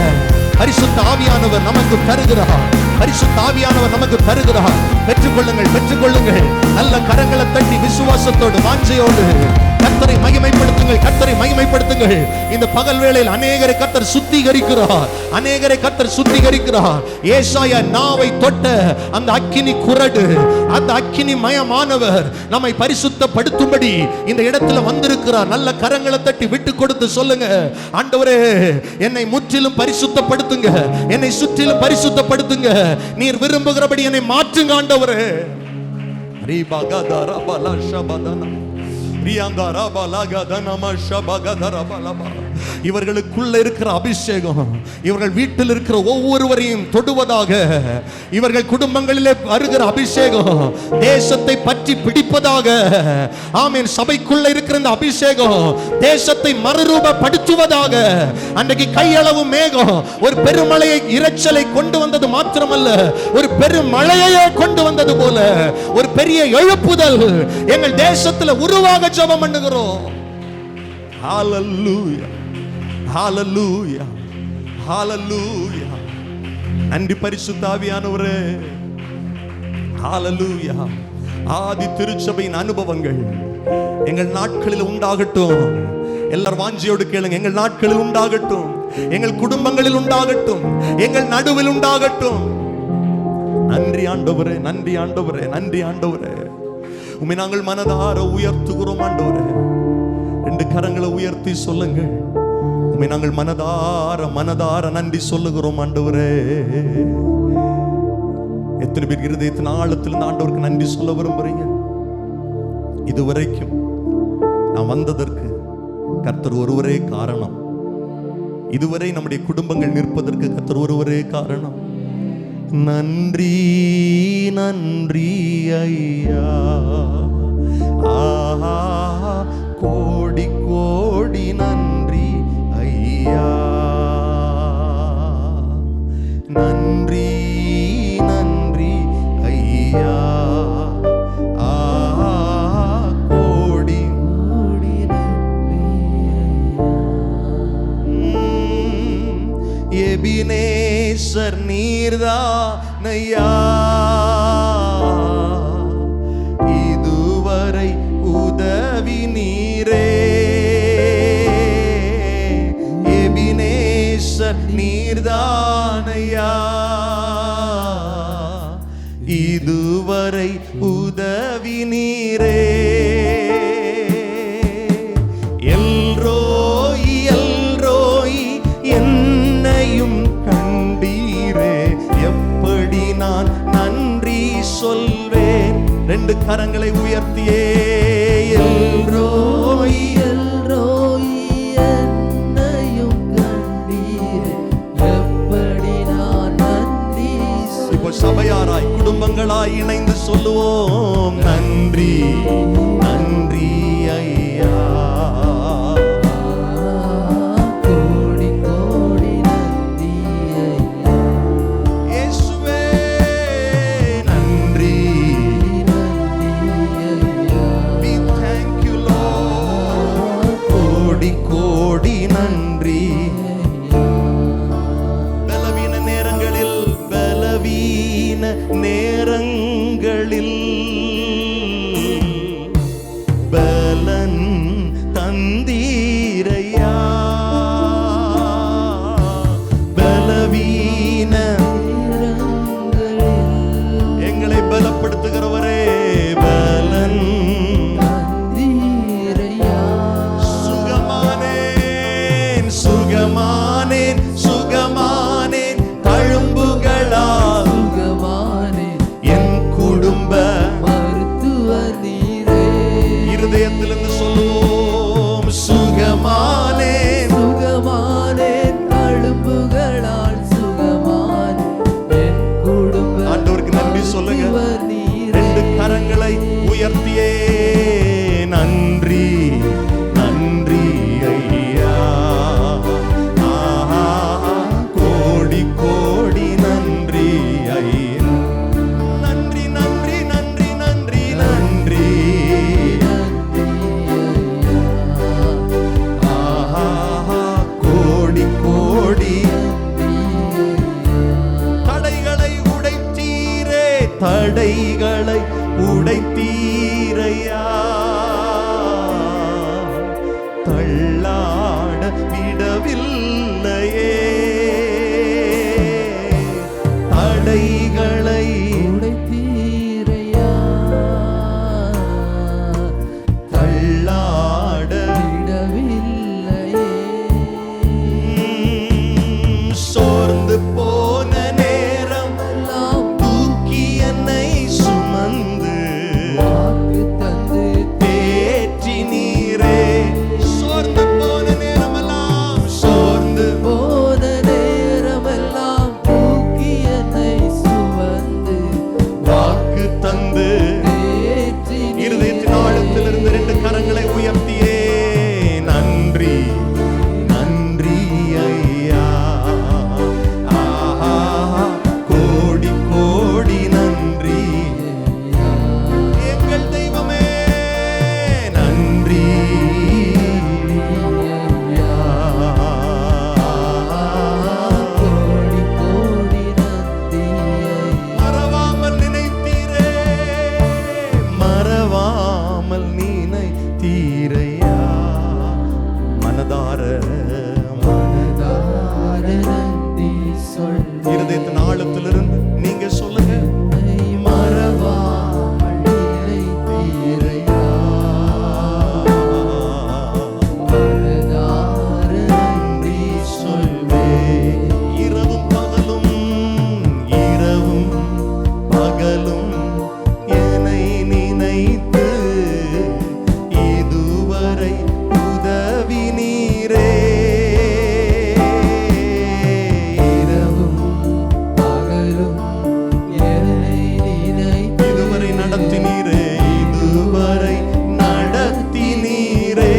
S1: பரிசுத்த ஆவியானவர் நமக்கு தருகிறார். பரிசுத்த ஆவியானவர் நமக்கு தருகிறார். பெற்றுக்கொள்ளுங்கள், பெற்றுக்கொள்ளுங்கள். நல்ல கரங்களை தட்டி விசுவாசத்தோடு வாஞ்சையோடு கர்த்தரை மகிமைப்படுத்துங்கள், கர்த்தரை மகிமைப்படுத்துங்கள். இந்த பகல் வேளையில் அநேகரை கர்த்தர் சுத்திகரிக்கிறார், அநேகரை கர்த்தர் சுத்திகரிக்கிறார். ஏசாயா நாவை தொட்ட அந்த அக்கினி குரடு, அந்த அக்கினி மயமானவர் நம்மை பரிசுத்தப்படுத்தும்படி இந்த இடத்துல வந்திருக்கிறார். நல்ல கரங்களை தட்டி விட்டு கொடுத்து சொல்லுங்க, ஆண்டவரே என்னை முற்றிலும் பரிசுத்தப்படுத்துங்க, என்னை சுற்றிலும் பரிசுத்தப்படுத்துங்க, நீர் விரும்புகிறபடி என்னை மாற்றுங்க ஆண்டவரே. இவர்களுக்குள்ள இருக்கிற அபிஷேகம் இவர்கள் வீட்டில் இருக்கிற ஒவ்வொருவரையும் தொடுவதாக. இவர்கள் குடும்பங்களிலே வருகிற அபிஷேகம் தேசத்தை பற்றி பிடிப்பதாக. ஆமென். சபைக்குள்ள இருக்கிற இந்த அபிஷேகம் தேசத்தை மறுரூபப்படுத்துவதாக. அன்றைக்கு கையளவு மேகம் ஒரு பெருமழையை இரைச்சலை கொண்டு வந்தது மாத்திரமல்ல, ஒரு பெருமழையை கொண்டு வந்தது போல ஒரு பெரிய எழுப்புதல் எங்கள் தேசத்தில் உருவாக ஜெபம் பண்ணுகிறோம். ஹalleluya, ஹalleluya, ஹalleluya. நன்றி பரிசுத்த ஆவியானவரே. ஹalleluya. ஆதி திருச்சபையின் அனுபவங்கள் எங்கள் நாட்களில் உண்டாகட்டும். எல்லாரும் வாஞ்சியோடு கேளுங்க. எங்கள் நாட்களில் உண்டாகட்டும், எங்கள் குடும்பங்களில் உண்டாகட்டும், எங்கள் நடுவில் உண்டாகட்டும். நன்றி ஆண்டவரே, நன்றி ஆண்டவரே, நன்றி ஆண்டவரே. உம்மை நாங்கள் மனதார உயர்த்துகிறோம் ஆண்டவரே. ரெண்டு கரங்களை உயர்த்தி சொல்லுங்கள், உம்மை நாங்கள் மனதார மனதார நன்றி சொல்லுகிறோம் ஆண்டவரே. எத்தனை பேர் இருதயத்தின் ஆழத்திலிருந்து ஆண்டவருக்கு நன்றி சொல்ல விரும்புறீங்க? இதுவரைக்கும் நான் வந்ததற்கு கர்த்தர் ஒருவரே காரணம். இதுவரை நம்முடைய குடும்பங்கள் நிற்பதற்கு கர்த்தர் ஒருவரே காரணம். நன்றி நன்றி ஐயா, ஆஹா கோடி கோடி நன்றி ஐயா. நன்றி நன்றி ஐயா, ஆஹா கோடி கோடி நன்றி. எபினேசர் நீர்தானையா, இதுவரை உதவி நீரே. எபினேசர் நீர்தானையா, இதுவரை உதவி நீரே. எல்ரோய் எல்ரோய் என்னையும் கண்டீரே, எப்படி நான் நன்றி சொல்வேன். ரெண்டு கரங்களை உயர்த்தியே எல்ரோய் எல்ரோய் என்னையும் கண்டீரே, எப்படி நான் நன்றி. இப்போ சபையாராய் குடும்பங்களாய் இணைந்து சொல்லுவோம், நன்றி நன்றி ஐயா, கோடி கோடி நன்றி ஐயா. இயேசுவே நன்றி நன்றி ஐயா. We thank you Lord. கோடி கோடி நன்றி. பலவீன நேரங்களில் பலவீன நேரங்களில் தடைகளை உடைத்தீரையா, தள்ளாட விடவில்லையே, தடைகளை
S2: உடைத்தீரையா,
S1: தள்ளாட
S2: விடவில்லையே.
S1: சோர்ந்து போன நேரம்
S2: எல்லாம்
S1: தூக்கி என்னை சுமந்து
S2: வாக்கு தந்து
S1: தேற்றி நீரே. சோர்ந்து போன நேரமெல்லாம், சோர்ந்து
S2: போன நேரமெல்லாம் தூக்கி என்னை சுமந்து
S1: வாக்கு தந்து
S2: தேற்றி
S1: இருதயத்தின் ஆழத்திலிருந்து 2 கரங்களை உயர்த்தியே நன்றி நன்றி ஐயா, ஆஹா கோடி கோடி நன்றி எங்கள் தெய்வமே, நன்றி
S2: கோடி கோடி நன்றி.
S1: மறவாமல் நினைத்தீரே, மறவாமல் நினைத்தீரையா, மனதார
S2: மனதார நன்றி சொல்வேன்.
S1: இருதயத்தின் ஆழத்திலிருந்து நீங்க சொல்லுங்க,
S2: மறவாமல் நினைத்தீரையா, மனதார நன்றி சொல்வேன்.
S1: இரவும் பகலும், இரவும் பகலும் என்னை நினைத்து இதுவரை உதவி நீரே,
S2: இரவும் பகலும் என்னை நினைத்து
S1: இதுவரை நடத்தி நீரே, இதுவரை நடத்தி நீரே.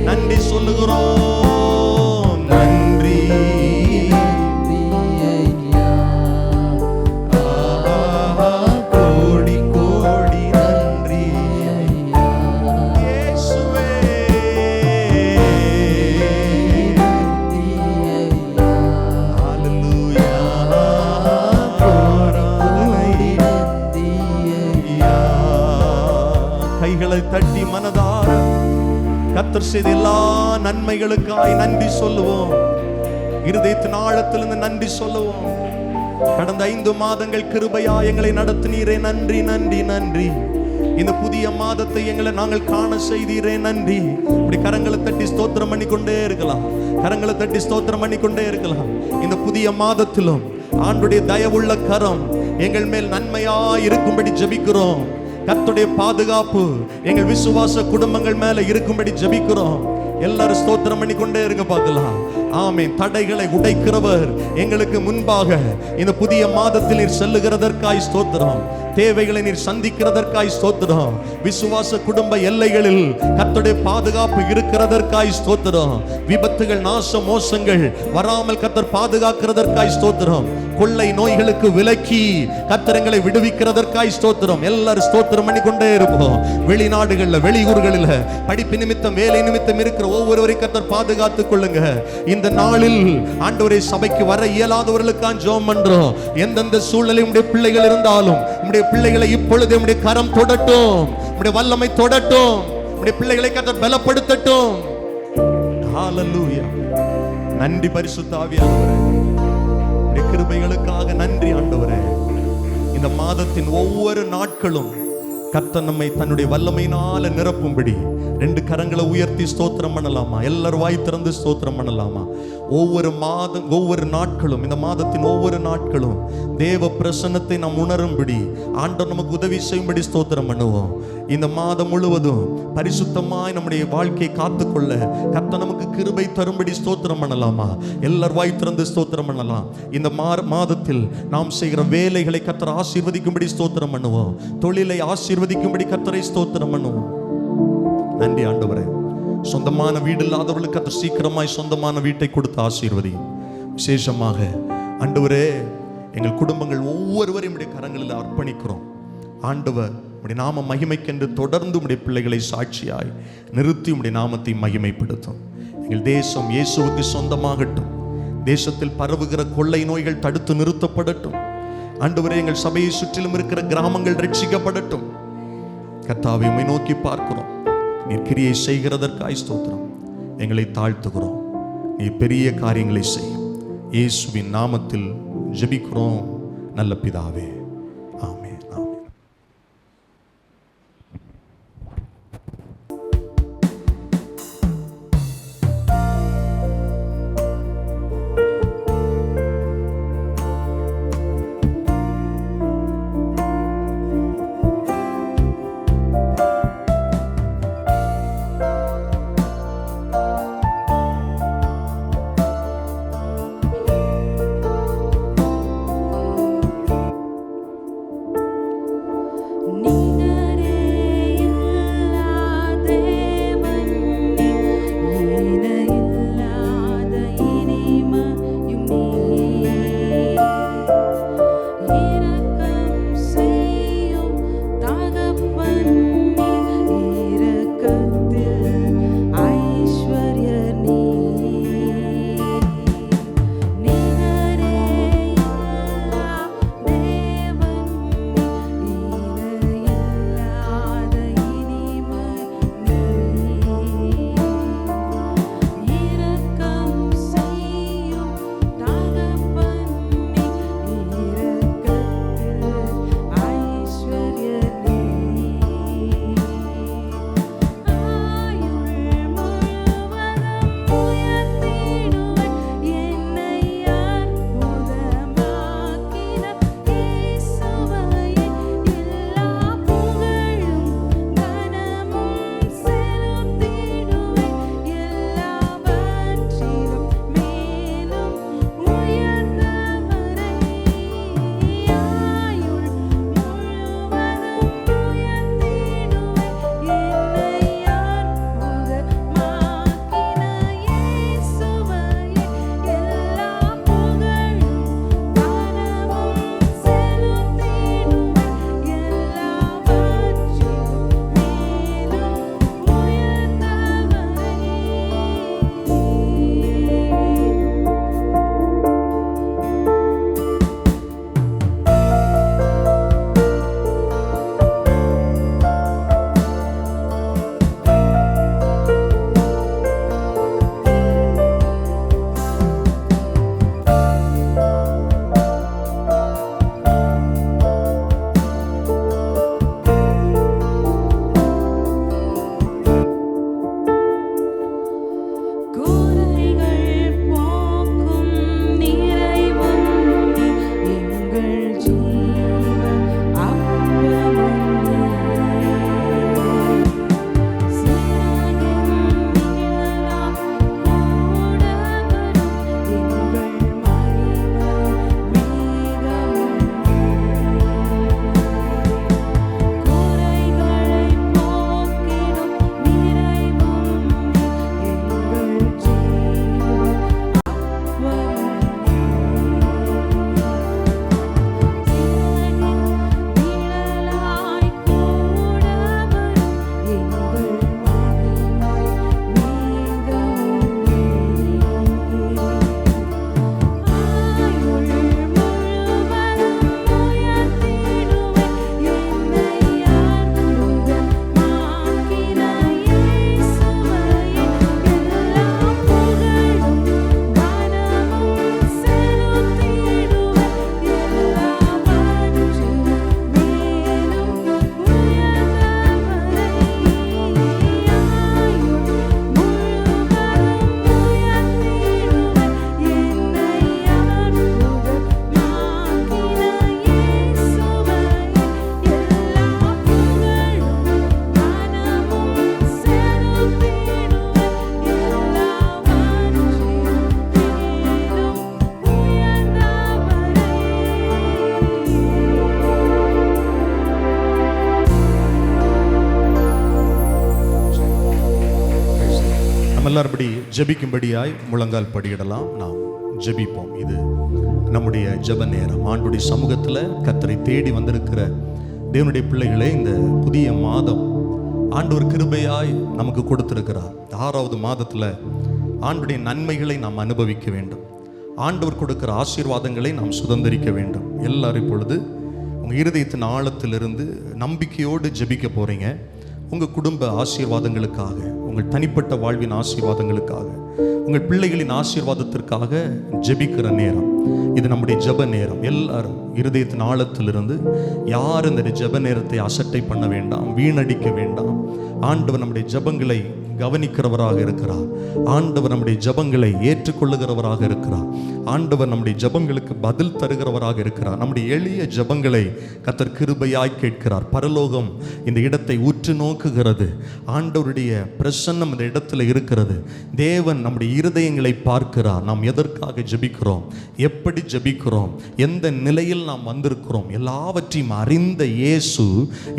S1: நன்றி சொல்லுகிறோம், நன்றி
S2: நன்றி ஐயா.
S1: ஆஹா, கோடி கோடி நன்றி
S2: ஐயா.
S1: இயேசுவே.
S2: நன்றி ஐயா.
S1: ஹல்லேலூயா, ஆராதனை
S2: நன்றி ஐயா.
S1: ஐயா. கைகளை தட்டி மனதார கர்த்தர் செய்த எல்லா நன்மைகளுக்காய் நன்றி சொல்லுவோம். இருதயத்தின் ஆழத்திலிருந்து நன்றி சொல்லுவோம். கடந்த 5 மாதங்கள் கிருபையா எங்களை நடத்தினீரே, நன்றி நன்றி நன்றி. இந்த புதிய மாதத்தை எங்களை நாங்கள் காண செய்தீரே, நன்றி. இப்படி கரங்களை தட்டி ஸ்தோத்திரம் பண்ணி கொண்டே இருக்கலாம், கரங்களை தட்டி ஸ்தோத்திரம் பண்ணி கொண்டே இருக்கலாம். இந்த புதிய மாதத்திலும் ஆண்டுடைய தயவுள்ள கரம் எங்கள் மேல் நன்மையா இருக்கும்படி ஜெபிக்கிறோம். கர்த்தருடைய பாதுகாப்பு எங்கள் விசுவாச குடும்பங்கள் மேல இருக்கும்படி ஜெபிக்கிறோம். எல்லாரும் ஸ்தோத்திரம் பண்ணி கொண்டே இருங்க பார்க்கலாம். ஆமென். தடைகளை உடைக்கிறவர் எங்களுக்கு முன்பாக இந்த புதிய மாதத்தில் நீர் செல்லுகிறதற்காய் ஸ்தோத்திரம். தேவைகளை நீர் சந்திக்கிறதற்காய் ஸ்தோத்திரம். விசுவாச குடும்ப எல்லைகளில் கர்த்தருடைய பாதுகாப்பு இருக்கிறதற்காய் ஸ்தோத்திரம். விபத்துகள், நாச மோசங்கள் வராமல் கர்த்தர் பாதுகாக்கிறதற்காய் ஸ்தோத்திரம். கொள்ளை நோய்களுக்கு விலக்கி கர்த்தர் எங்களை விடுவிக்கிறதற்காய் ஸ்தோத்திரம். எல்லாரும் ஸ்தோத்திரம் பண்ணி கொண்டே இருப்போம். வெளிநாடுகள்ல, வெளியூர்களில் படிப்பு நிமித்தம், வேலை நிமித்தம் இருக்கிற ஒவ்வொருவரையும் கர்த்தர் பாதுகாத்துக் கொள்ளுங்க. இந்த நாளில் ஆண்டவரே சபைக்கு வர இயலாதவர்களுக்காக ஜெபம் பண்றோம். எந்தெந்த சூழ்நிலை உடைய பிள்ளைகள் இருந்தாலும் உடைய பிள்ளைகளை இப்பொழுது உடைய கரம் தொடட்டும், உடைய வல்லமை தொடட்டும், உடைய பிள்ளைகளை கர்த்தர் பலப்படுத்தட்டும். ஹalleluya. நன்றி பரிசுத்த ஆவியானவரே, உடைய கிருபைகளுக்காக நன்றி ஆண்டவரே. இந்த மாதத்தின் ஒவ்வொரு நாட்களும் கர்த்தர் நம்மை தன்னுடைய வல்லமையினால நிரப்பும்படி 2 கரங்களை உயர்த்தி ஸ்தோத்திரம் பண்ணலாமா? எல்லாரும் வாய் திறந்து ஸ்தோத்திரம் பண்ணலாமா? ஒவ்வொரு மாதம், ஒவ்வொரு நாட்களும், இந்த மாதத்தின் ஒவ்வொரு நாட்களும் தேவ பிரசன்னத்தை நாம் உணரும்படி ஆண்டவர் நமக்கு உதவி செய்யும்படி ஸ்தோத்திரம் பண்ணுவோம். இந்த மாதம் முழுவதும் பரிசுத்தமாய் நம்முடைய வாழ்க்கையை காத்துக்கொள்ள கர்த்தர் நமக்கு கிருபை தரும்படி ஸ்தோத்திரம் பண்ணலாமா? எல்லாரும் வாய் திறந்து ஸ்தோத்திரம் பண்ணலாம். இந்த மாதத்தில் நாம் செய்கிற வேலைகளை கர்த்தர் ஆசீர்வதிக்கும்படி ஸ்தோத்திரம் பண்ணுவோம். தொழிலை ஆசீர்வதிக்கும்படி கர்த்தரை ஸ்தோத்திரம் பண்ணுவோம். நன்றி ஆண்டவரே. சொந்தமான வீடு இல்லாதவர்களுக்கு கர்த்தர் சீக்கிரமாய் சொந்தமான வீட்டை கொடுத்து ஆசீர்வதியும். விசேஷமாக ஆண்டவரே, எங்கள் குடும்பங்கள் ஒவ்வொருவரையும் உடைய கரங்களில் அர்ப்பணிக்கிறோம். ஆண்டவர் உடைய நாம மகிமைக்கென்று தொடர்ந்து உடைய பிள்ளைகளை சாட்சியாய் நிறுத்தி உடைய நாமத்தை மகிமைப்படுத்தும். எங்கள் தேசம் இயேசுவுக்கு சொந்தமாகட்டும். தேசத்தில் பரவுகிற கொள்ளை நோய்கள் தடுத்து நிறுத்தப்படட்டும். ஆண்டவரே, எங்கள் சபையை சுற்றிலும் இருக்கிற கிராமங்கள் ரட்சிக்கப்படட்டும். கர்த்தாவே, உம்மை நோக்கி பார்க்கிறோம். நீர் கிரியை செய்கிறதற்காய் ஸ்தோத்திரம். எங்களை தாழ்த்துகிறோம். நீ பெரிய காரியங்களை செய்யும். இயேசுவின் நாமத்தில் ஜெபிக்கிறோம் நல்ல பிதாவே. ஆமென், ஆமென்.
S3: எல்லாருபடி ஜெபிக்கும்படியாய் முழங்கால் படியிடலாம். நாம் ஜெபிப்போம். இது நம்முடைய ஜெப நேரம். ஆண்டுடைய சமூகத்தில் கர்த்தரை தேடி வந்திருக்கிற தேவனுடைய பிள்ளைகளே, இந்த புதிய மாதம் ஆண்டவர் கிருபையாய் நமக்கு கொடுத்திருக்கிறார். 6வது மாதத்தில் ஆண்டுடைய நன்மைகளை நாம் அனுபவிக்க வேண்டும். ஆண்டவர் கொடுக்கிற ஆசீர்வாதங்களை நாம் சுதந்திரிக்க வேண்டும். எல்லாரும் இப்பொழுது உங்கள் இருதயத்தின் ஆழத்திலிருந்து நம்பிக்கையோடு ஜெபிக்க போகிறீங்க. உங்கள் குடும்ப ஆசீர்வாதங்களுக்காக, உங்கள் தனிப்பட்ட வாழ்வின் ஆசீர்வாதங்களுக்காக, உங்கள் பிள்ளைகளின் ஆசீர்வாதத்திற்காக ஜெபிக்கிற நேரம் இது. நம்முடைய ஜெப நேரம். எல்லாரும் இருதயத்தின் ஆழத்திலிருந்து யார் இந்த ஜெப நேரத்தை அசட்டை பண்ண வேண்டாம், வீணடிக்க வேண்டாம். ஆண்டவர் நம்முடைய ஜெபங்களை கவனிக்கிறவராக இருக்கிறார். ஆண்டவர் நம்முடைய ஜெபங்களை ஏற்றுக்கொள்ளுகிறவராக இருக்கிறார். ஆண்டவர் நம்முடைய ஜெபங்களுக்கு பதில் தருகிறவராக இருக்கிறார். நம்முடைய எளிய ஜெபங்களை கர்த்தர் கிருபையாய் கேட்கிறார். பரலோகம் இந்த இடத்தை உற்று நோக்குகிறது. ஆண்டவருடைய பிரசன்னம் இந்த இடத்துல இருக்கிறது. தேவன் நம்முடைய இருதயங்களை பார்க்கிறார். நாம் எதற்காக ஜெபிக்கிறோம், எப்படி ஜெபிக்கிறோம், எந்த நிலையில் நாம் வந்திருக்கிறோம், எல்லாவற்றையும் அறிந்த இயேசு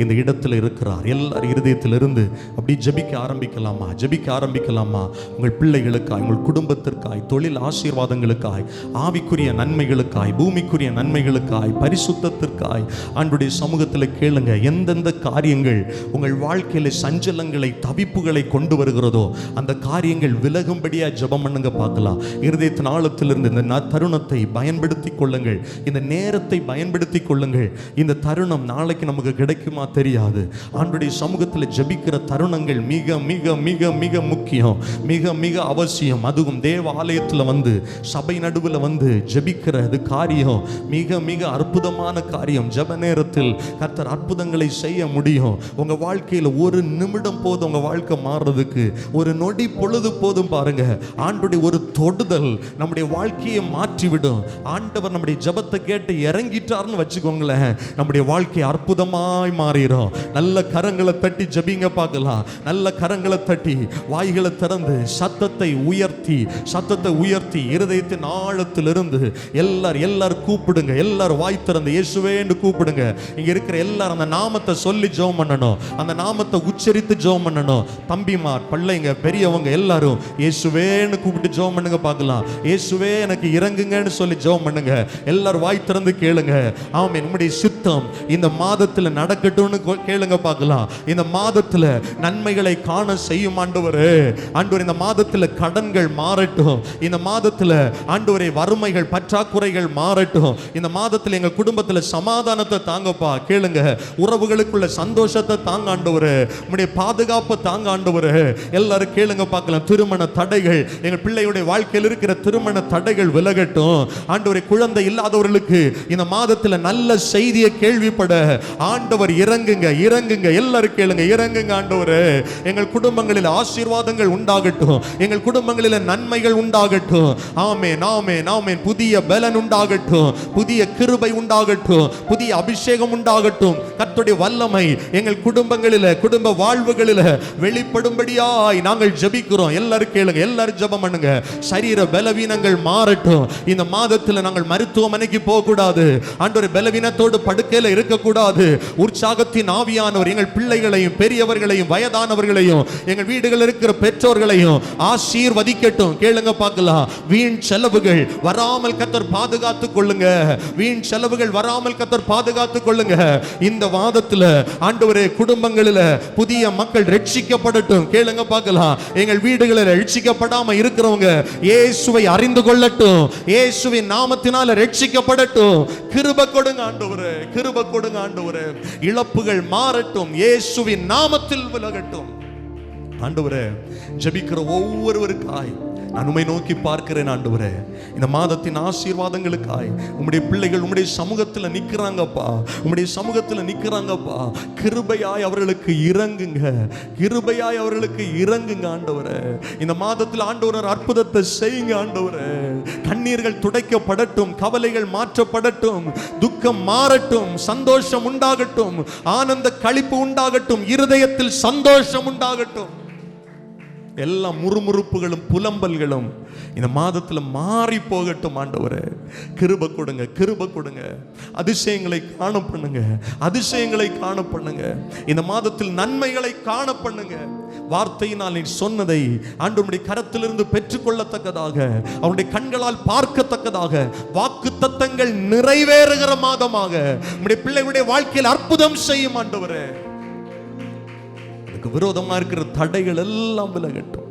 S3: இந்த இடத்துல இருக்கிறார். எல்லார் இருதயத்திலிருந்து அப்படி ஜெபிக்க ஆரம்பிக்கலாமா? ஜெபிக்க ஆரம்பிக்கலாமா? உங்கள் பிள்ளைகளுக்காய், உங்கள் குடும்பத்திற்காய், தொழில் ஆசீர்வாதங்களுக்காய், ஆவிக்குரிய நன்மைகளுக்காய், பூமிக்குரிய நன்மைகளுக்காய், பரிசுத்தத்திற்காய் ஆண்டவருடைய சமூகத்தில் கேளுங்க. எந்தெந்த காரியங்கள் உங்கள் வாழ்க்கையில சஞ்சலங்களை, தவிப்புகளை கொண்டு வருகிறதோ அந்த காரியங்கள் விலகும்படியா ஜெபம் பண்ணுங்க. பார்க்கலாம். இருதயத்தின் ஆழத்திலிருந்து இந்த தருணத்தை பயன்படுத்தி கொள்ளுங்கள். இந்த நேரத்தை பயன்படுத்தி கொள்ளுங்கள். இந்த தருணம் நாளைக்கு நமக்கு கிடைக்குமா தெரியாது. ஆண்டவருடைய சமூகத்தில் ஜெபிக்கிற தருணங்கள் மிக மிக மிக மிக முக்கியம், மிக மிக அவசியம். அதுவும் தேவ ஆலயத்தில் வந்து, சபை நடுவில் வந்து ஜெபிக்கிறது காரியம் மிக மிக அற்புதமான காரியம். ஜெப நேரத்தில் கர்த்தர் அற்புதங்களை செய்ய முடியும். உங்க வாழ்க்கையில் ஒரு நிமிடம் போதும் உங்க வாழ்க்கை மாறுறதுக்கு. ஒரு நொடி பொழுது போதும் பாருங்க. ஆண்டவருடைய ஒரு தொடுதல் நம்முடைய வாழ்க்கையை மாற்றிவிடும். ஆண்டவர் நம்முடைய ஜெபத்தை கேட்டு இறங்கிட்டார்னு வச்சுக்கோங்களேன், நம்முடைய வாழ்க்கை அற்புதமாய் மாறிடும். நல்ல கரங்களை தட்டி ஜெபிங்க பார்க்கலாம். நல்ல கரங்களை தட்டி வாய்களை திறந்து சத்தத்தை உயர்த்தி இருதயத்தின் ஆழத்திலிருந்து எல்லாரும் கூப்பிடுங்க. எல்லாரும் வாய் திறந்து இயேசுவேன்னு கூப்பிடுங்க. இங்க இருக்கிற எல்லாரும் அந்த நாமத்தை சொல்லி ஜெபம் பண்ணணும். அந்த நாமத்தை உச்சரித்து ஜெபம் பண்ணணும். தம்பிமார், பிள்ளைங்க, பெரியவங்க எல்லாரும் இயேசுவேன்னு கூப்பிட்டு ஜெபம் பண்ணுங்க பார்க்கலாம். இயேசுவே எனக்கு இறங்குங்கன்னு சொல்லி ஜெபம் பண்ணுங்க. எல்லாரும் வாய் திறந்து கேளுங்க. ஆமென். நம்முடைய சித்தம் இந்த மாதத்துல நடக்கட்டும்னு கேளுங்க பார்க்கலாம். இந்த மாதத்துல நன்மைகளை காண செய்யும் ஆண்டவரே. ஆண்டவரே, இந்த மாதத்துல கடன்கள் மாறட்டும். இந்த மாதத்துல ஆண்டவரே வறுமைகள், பற்றாக்குறைகள் மாறட்டும். இந்த மாதத்துல எங்க குடும்பத்துல சமாதானத்தை தாங்கப்பா. கேளுங்க. உறவுகளுக்குள்ள சந்தோஷத்தை தாங்க ஆண்டவரே. உம்முடைய பாதுகாப்பை தாங்க ஆண்டவரே. எல்லாரும் கேளுங்க பார்க்கலாம். திருமண தடைகள், எங்க பிள்ளையுடைய வாழ்க்கையில் இருக்கிற திருமண தடைகள் விலகட்டும். ஆண்டவரே, குழந்தை இல்லாதவர்களுக்கு இந்த மாதத்துல நல்ல செய்தியை கேள்விப்பட ஆண்டவர் இறங்குங்க. எல்லாரும் கேளுங்க. இறங்குங்க ஆண்டவரே. எங்கள் குடும்பங்களில் ஆசீர்வாதங்கள் உண்டாகட்டும். எங்கள் குடும்பங்களில் நன்மைகள் உண்டாகட்டும். ஆமென், ஆமென், ஆமென். புதிய பலன் உண்டாகட்டும். புதிய கிருபை உண்டாகட்டும். புதிய அபிஷேகம் உண்டாகட்டும். கர்த்தருடைய வல்லமை எங்கள் குடும்பங்களில், குடும்ப வாழ்வுகளில் வெளிப்படும்படியாய் நாங்கள் ஜெபிக்கிறோம். எல்லாரும் கேளுங்க. எல்லாரும் ஜெபம் பண்ணுங்க. சரீர பலவீனங்கள் மாறட்டும். இந்த மாதத்தில் நாங்கள் மருத்துவமனைக்கு போக கூடாது. ஆண்டவரே, பலவீனத்தோடு படுக்கையில் இருக்கக்கூடாது. உற்சாகத்தின் ஆவியானவர் எங்கள் பிள்ளைகளையும், பெரியவர்களையும், வயதானவர்களையும், எங்கள் வீடுகளில் இருக்கிற பெற்றோர்களையும் ஆசீர்வதிக்கட்டும். கேளுங்க பார்க்கலாம். வீண் செலவுகள் வராமல் கர்த்தர் பாதுகாத்துக் கொள்ளுங்க. வீண் செலவுகள் வராமல் கர்த்தர் பாதுகாத்துக் கொள்ளுங்க. இந்த வாதத்தில் ஆண்டவரே, குடும்பங்களில் புதிய மக்கள் ரட்சிக்கப்படட்டும். கேளுங்க பார்க்கலாம். எங்கள் வீடுகளில் ரட்சிக்கப்படாம இருக்கிறவங்க இயேசுவை அறிந்து கொள்ளட்டும். இயேசுவின் நாமத்தினால ரட்சிக்கப்படட்டும். கிருபை கொடுங்க ஆண்டவரே. கிருபை கொடுங்க ஆண்டவரே. இழப்புகள் மாறட்டும். இயேசுவின் நாமத்தில் விலகட்டும். ஆண்டவரே, ஜெபிக்கிற ஒவ்வொருவருக்காய் நான் உம்மை நோக்கி பார்க்கிறேன் ஆண்டவரே. இந்த மாதத்தின் ஆசீர்வாதங்களுக்காய் உம்முடைய பிள்ளைகள் உம்முடைய சமூகத்தில் நிற்கிறாங்கப்பா. உம்முடைய சமூகத்தில் நிற்கிறாங்கப்பா. கிருபையாய் அவர்களுக்கு இறங்குங்க. கிருபையாய் அவர்களுக்கு இறங்குங்க ஆண்டவரே. இந்த மாதத்தில் ஆண்டவர் அற்புதத்தை செய்யுங்க ஆண்டவரே. கண்ணீர்கள் துடைக்கப்படட்டும். கவலைகள் மாற்றப்படட்டும். துக்கம் மாறட்டும். சந்தோஷம் உண்டாகட்டும். ஆனந்த களிப்பு உண்டாகட்டும். இருதயத்தில் சந்தோஷம் உண்டாகட்டும். எல்லா முறுமுறுப்புகளும் புலம்பல்களும் இந்த மாதத்தில் மாறி போகட்டும் ஆண்டவரே. கிருபை கொடுங்க. கிருபை கொடுங்க. அதிசயங்களை காண பண்ணுங்க. அதிசயங்களை காண பண்ணுங்க. இந்த மாதத்தில் நன்மைகளை காண பண்ணுங்க. வார்த்தையினால் நீ சொன்னதை ஆண்டவருடைய கரத்திலிருந்து பெற்றுக்கொள்ளத்தக்கதாக, அவருடைய கண்களால் பார்க்கத்தக்கதாக வாக்கு தத்தங்கள் நிறைவேறுகிற மாதமாக நம்முடைய பிள்ளைகளுடைய வாழ்க்கையில் அற்புதம் செய்யும் ஆண்டவரே. விரோதமா இருக்கிற தடைகள் எல்லாம் விலகட்டும்.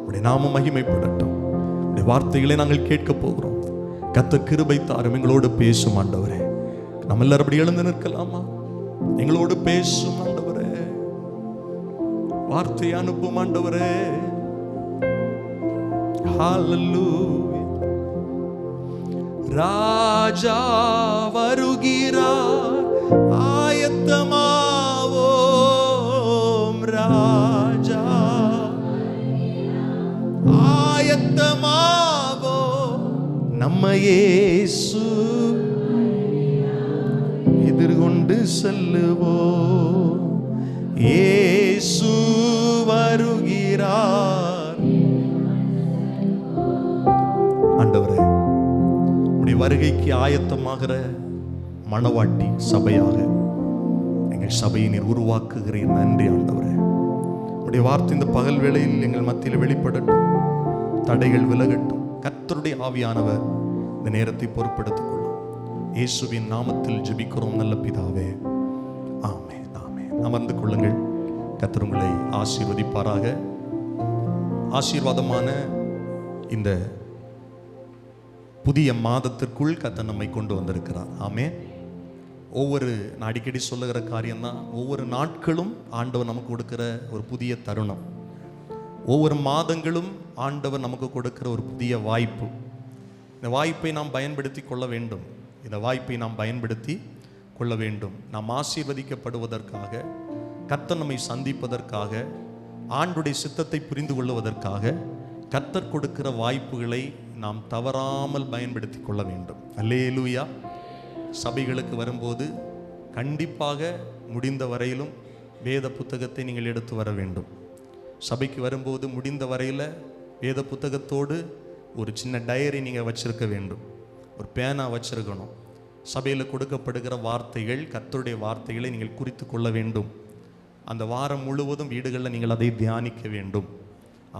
S3: உடைய நாமம் மகிமைப்படட்டும். உடைய வார்த்தைகளை நாங்கள் கேட்க போகிறோம். கர்த்தர் கிருபை தாரும், எங்களோடு பேசும் ஆண்டவரே. நம்ம எல்லாரும் அப்படி எழுந்து நிற்கலாமா? எங்களோடு பேசும் ஆண்டவரே, வார்த்தை அனுப்பும் ஆண்டவரே. ஹல்லேலூயா. ராஜா வருகிறார், ஆயத்தமாவோம். ராஜா ஆயத்தமாவோம், நம்ம இயேசு எதிர்கொண்டு செல்லுவோம். இயேசு வருகிறார். ஆண்டவரே, உம்முடைய வருகைக்கு ஆயத்தமாகிற மணவாட்டி சபையாக எங்கள் சபையை நீர் உருவாக்குகிறீர். நன்றி ஆண்டவரே. உம்முடைய வார்த்தை இந்த பகல் வேளையில் எங்கள் மத்தியில் வெளிப்படட்டும், தடைகள் விலகட்டும். கர்த்தருடைய ஆவியானவர் இந்த நேரத்தை பொறுப்பெடுத்துக் கொள்ளும். இயேசுவின் நாமத்தில் ஜெபிக்கிறோம் நல்ல பிதாவே, ஆமென், ஆமென். அமர்ந்து கொள்ளுங்கள். கர்த்தர் உங்களை ஆசீர்வதிப்பாராக. ஆசீர்வாதமான இந்த புதிய மாதத்திற்குள் கர்த்தர் நம்மை கொண்டு வந்திருக்கிறார். ஆமென். நான் அடிக்கடி சொல்லுகிற காரியம்தான், ஒவ்வொரு நாட்களும் ஆண்டவர் நமக்கு கொடுக்கிற ஒரு புதிய தருணம். ஒவ்வொரு மாதங்களும் ஆண்டவர் நமக்கு கொடுக்கிற ஒரு புதிய வாய்ப்பு. இந்த வாய்ப்பை நாம் பயன்படுத்தி கொள்ள வேண்டும். இந்த வாய்ப்பை நாம் பயன்படுத்தி கொள்ள வேண்டும். நாம் ஆசீர்வதிக்கப்படுவதற்காக, கர்த்தர் நம்மை சந்திப்பதற்காக, ஆண்டுடைய சித்தத்தை புரிந்து கொள்வதற்காக கர்த்தர் கொடுக்கிற வாய்ப்புகளை நாம் தவறாமல் பயன்படுத்தி கொள்ள வேண்டும். அல்லேலூயா. சபைகளுக்கு வரும்போது கண்டிப்பாக முடிந்த வரையிலும் வேத புத்தகத்தை நீங்கள் எடுத்து வர வேண்டும். சபைக்கு வரும்போது முடிந்த வரையில் வேத புத்தகத்தோடு ஒரு சின்ன டைரி நீங்கள் வச்சிருக்க வேண்டும், ஒரு பேனா வச்சிருக்கணும். சபையில் கொடுக்கப்படுகிற வார்த்தைகள், கர்த்தருடைய வார்த்தைகளை நீங்கள் குறித்து கொள்ள வேண்டும். அந்த வாரம் முழுவதும் வீடுகளில் நீங்கள் அதை தியானிக்க வேண்டும்.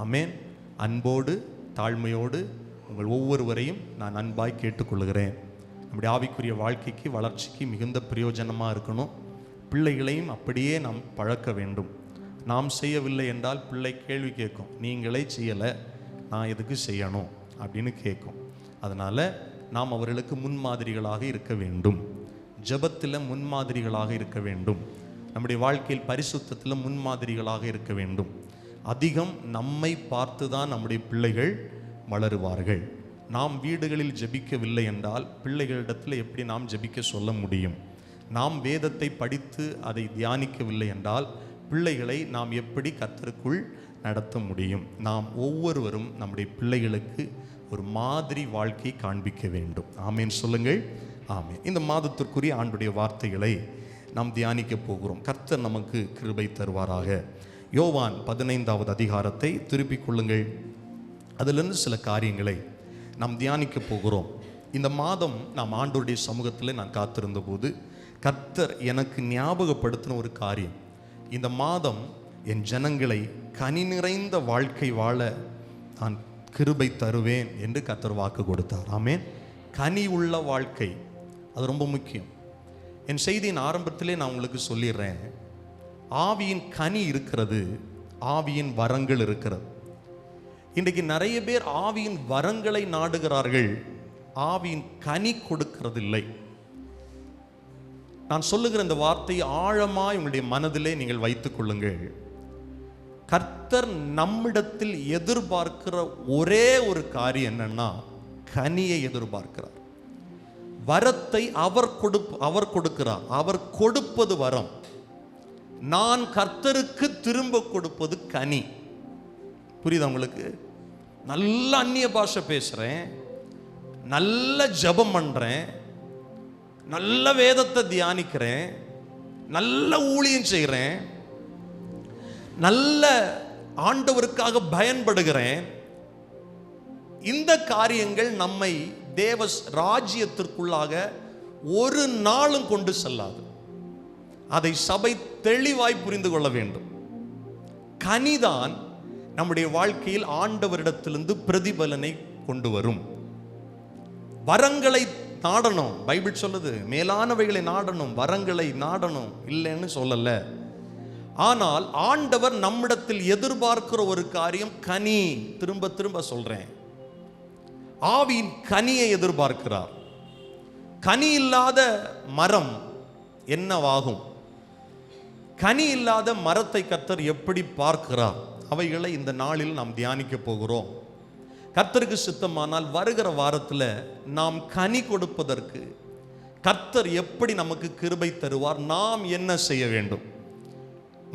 S3: ஆமென். அன்போடு தாழ்மையோடு உங்கள் ஒவ்வொருவரையும் நான் அன்பாய் கேட்டுக்கொள்கிறேன். நம்முடைய ஆவிக்குரிய வாழ்க்கைக்கு, வளர்ச்சிக்கு மிகுந்த பிரயோஜனமாக இருக்கணும். பிள்ளைகளையும் அப்படியே நாம் பழக்க வேண்டும். நாம் செய்யவில்லை என்றால் பிள்ளை கேள்வி கேட்கும், நீங்களே செய்யலை, நான் எதுக்கு செய்யணும் அப்படின்னு கேட்கும். அதனால் நாம் அவர்களுக்கு முன்மாதிரிகளாக இருக்க வேண்டும். ஜெபத்தில் முன்மாதிரிகளாக இருக்க வேண்டும். நம்முடைய வாழ்க்கையில் பரிசுத்தத்தில் முன்மாதிரிகளாக இருக்க வேண்டும். அதிகம் நம்மை பார்த்து தான் நம்முடைய பிள்ளைகள் வளருவார்கள். நாம் வீடுகளில் ஜெபிக்கவில்லை என்றால் பிள்ளைகளிடத்தில் எப்படி நாம் ஜெபிக்க சொல்ல முடியும்? நாம் வேதத்தை படித்து அதை தியானிக்கவில்லை என்றால் பிள்ளைகளை நாம் எப்படி கர்த்தருக்குள் நடத்த முடியும்? நாம் ஒவ்வொருவரும் நம்முடைய பிள்ளைகளுக்கு ஒரு மாதிரி வாழ்க்கை காண்பிக்க வேண்டும். ஆமேன் சொல்லுங்கள். ஆமேன். இந்த மாதத்திற்குரிய ஆண்டுடைய வார்த்தைகளை நாம் தியானிக்க போகிறோம். கர்த்தர் நமக்கு கிருபை தருவாராக. யோவான் 15வது அதிகாரத்தை திருப்பிக் கொள்ளுங்கள். அதிலிருந்து சில காரியங்களை நாம் தியானிக்க போகிறோம். இந்த மாதம் நாம் ஆண்டவருடைய சமூகத்தில் நான் காத்திருந்த போது கர்த்தர் எனக்கு ஞாபகப்படுத்தின ஒரு காரியம், இந்த மாதம் என் ஜனங்களை கனி நிறைந்த வாழ்க்கை வாழ நான் கிருபை தருவேன் என்று கர்த்தர் வாக்கு கொடுத்தார். ஆமென். கனி உள்ள வாழ்க்கை, அது ரொம்ப முக்கியம். என் செய்தியின் ஆரம்பத்திலே நான் உங்களுக்கு சொல்லிடுறேன், ஆவியின் கனி இருக்கிறது, ஆவியின் வரங்கள் இருக்கிறது. இன்றைக்கு நிறைய பேர் ஆவியின் வரங்களை நாடுகிறார்கள், ஆவியின் கனி கொடுக்கிறதில்லை. நான் சொல்லுகிற இந்த வார்த்தையை ஆழமாய் உங்களுடைய மனதிலே நீங்கள் வைத்துக் கொள்ளுங்கள். கர்த்தர் நம்மிடத்தில் எதிர்பார்க்கிற ஒரே ஒரு காரியம் என்னன்னா, கனியை எதிர்பார்க்கிறார். வரத்தை அவர் கொடுக்கிறார். அவர் கொடுப்பது வரம். நான் கர்த்தருக்கு திரும்ப கொடுப்பது கனி. புரியுதா உங்களுக்கு? நல்ல அந்நிய பாஷை பேசுறேன், நல்ல ஜெபம் பண்றேன், நல்ல வேதத்தை தியானிக்கிறேன், நல்ல ஊழியம் செய்கிறேன், நல்ல ஆண்டவருக்காக பயன்படுகிறேன். இந்த காரியங்கள் நம்மை தேவ ராஜ்யத்திற்குள்ளாக ஒரு நாளும் கொண்டு செல்லாது. அதை சபை தெளிவாய் புரிந்து கொள்ள வேண்டும். கனிதான் நம்முடைய வாழ்க்கையில் ஆண்டவரிடத்திலிருந்து பிரதிபலனை கொண்டு வரும். வரங்களை நாடணும், பைபிள் சொல்லுது, மேலானவைகளை நாடணும், வரங்களை நாடணும், இல்லைன்னு சொல்லல. ஆனால் ஆண்டவர் நம்மிடத்தில் எதிர்பார்க்கிற ஒரு காரியம் கனி. திரும்ப திரும்ப சொல்றேன், ஆவியின் கனியை எதிர்பார்க்கிறார். கனி இல்லாத மரம் என்னவாகும்? கனி இல்லாத மரத்தை கர்த்தர் எப்படி பார்க்கிறார்? அவைகளை இந்த நாளில் நாம் தியானிக்க போகிறோம். கர்த்தருக்கு சித்தமானால் வருகிற வாரத்தில் நாம் கனி கொடுப்பதற்கு கர்த்தர் எப்படி நமக்கு கிருபை தருவார், நாம் என்ன செய்ய வேண்டும்?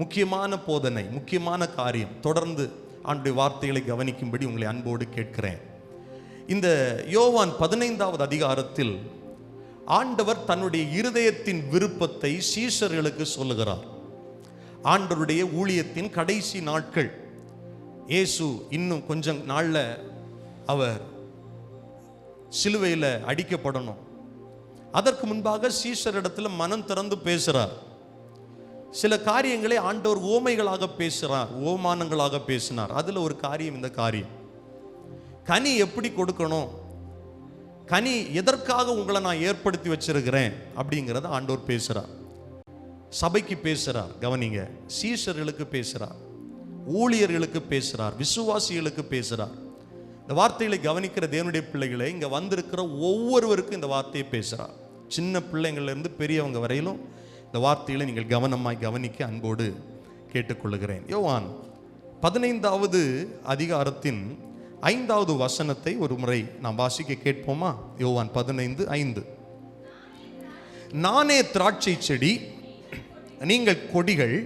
S3: முக்கியமான போதனை, முக்கியமான காரியம். தொடர்ந்து ஆண்டுடைய வார்த்தைகளை கவனிக்கும்படி உங்களை அன்போடு கேட்கிறேன். இந்த யோவான் 15வது அதிகாரத்தில் ஆண்டவர் தன்னுடைய இருதயத்தின் விருப்பத்தை சீஷர்களுக்கு சொல்லுகிறார். ஆண்டவருடைய ஊழியத்தின் கடைசி நாட்கள். இயேசு இன்னும் கொஞ்சம் நாளில் அவர் சிலுவையில் அடிக்கப்படணும். அதற்கு முன்பாக சீஷரிடத்தில் மனம் திறந்து பேசுகிறார். சில காரியங்களை ஆண்டவர் ஓமைகளாக பேசுகிறார், ஓமானங்களாக பேசினார். அதில் ஒரு காரியம் இந்த காரியம். கனி எப்படி கொடுக்கணும், கனி எதற்காக உங்களை நான் ஏற்படுத்தி வச்சிருக்கிறேன் அப்படிங்கிறத ஆண்டவர் பேசுகிறார். சபைக்கு பேசுகிறார், கவனிங்க. சீஷர்களுக்கு பேசுகிறார், ஊழியர்களுக்கு பேசுகிறார், விசுவாசிகளுக்கு பேசுகிறார். இந்த வார்த்தைகளை கவனிக்கிற தேவனுடைய பிள்ளைகளை, இங்கே வந்திருக்கிற ஒவ்வொருவருக்கும் இந்த வார்த்தையை பேசுகிறார். சின்ன பிள்ளைங்கள்லேருந்து பெரியவங்க வரையிலும் இந்த வார்த்தைகளை நீங்கள் கவனமாய் கவனிக்க அன்போடு கேட்டுக்கொள்கிறேன். யோவான் 15வது அதிகாரத்தின் 5வது வசனத்தை ஒரு முறை நாம் வாசிக்க கேட்போமா? யோவான் 15:5. நானே திராட்சை செடி, நீங்கள் கொடிகள்.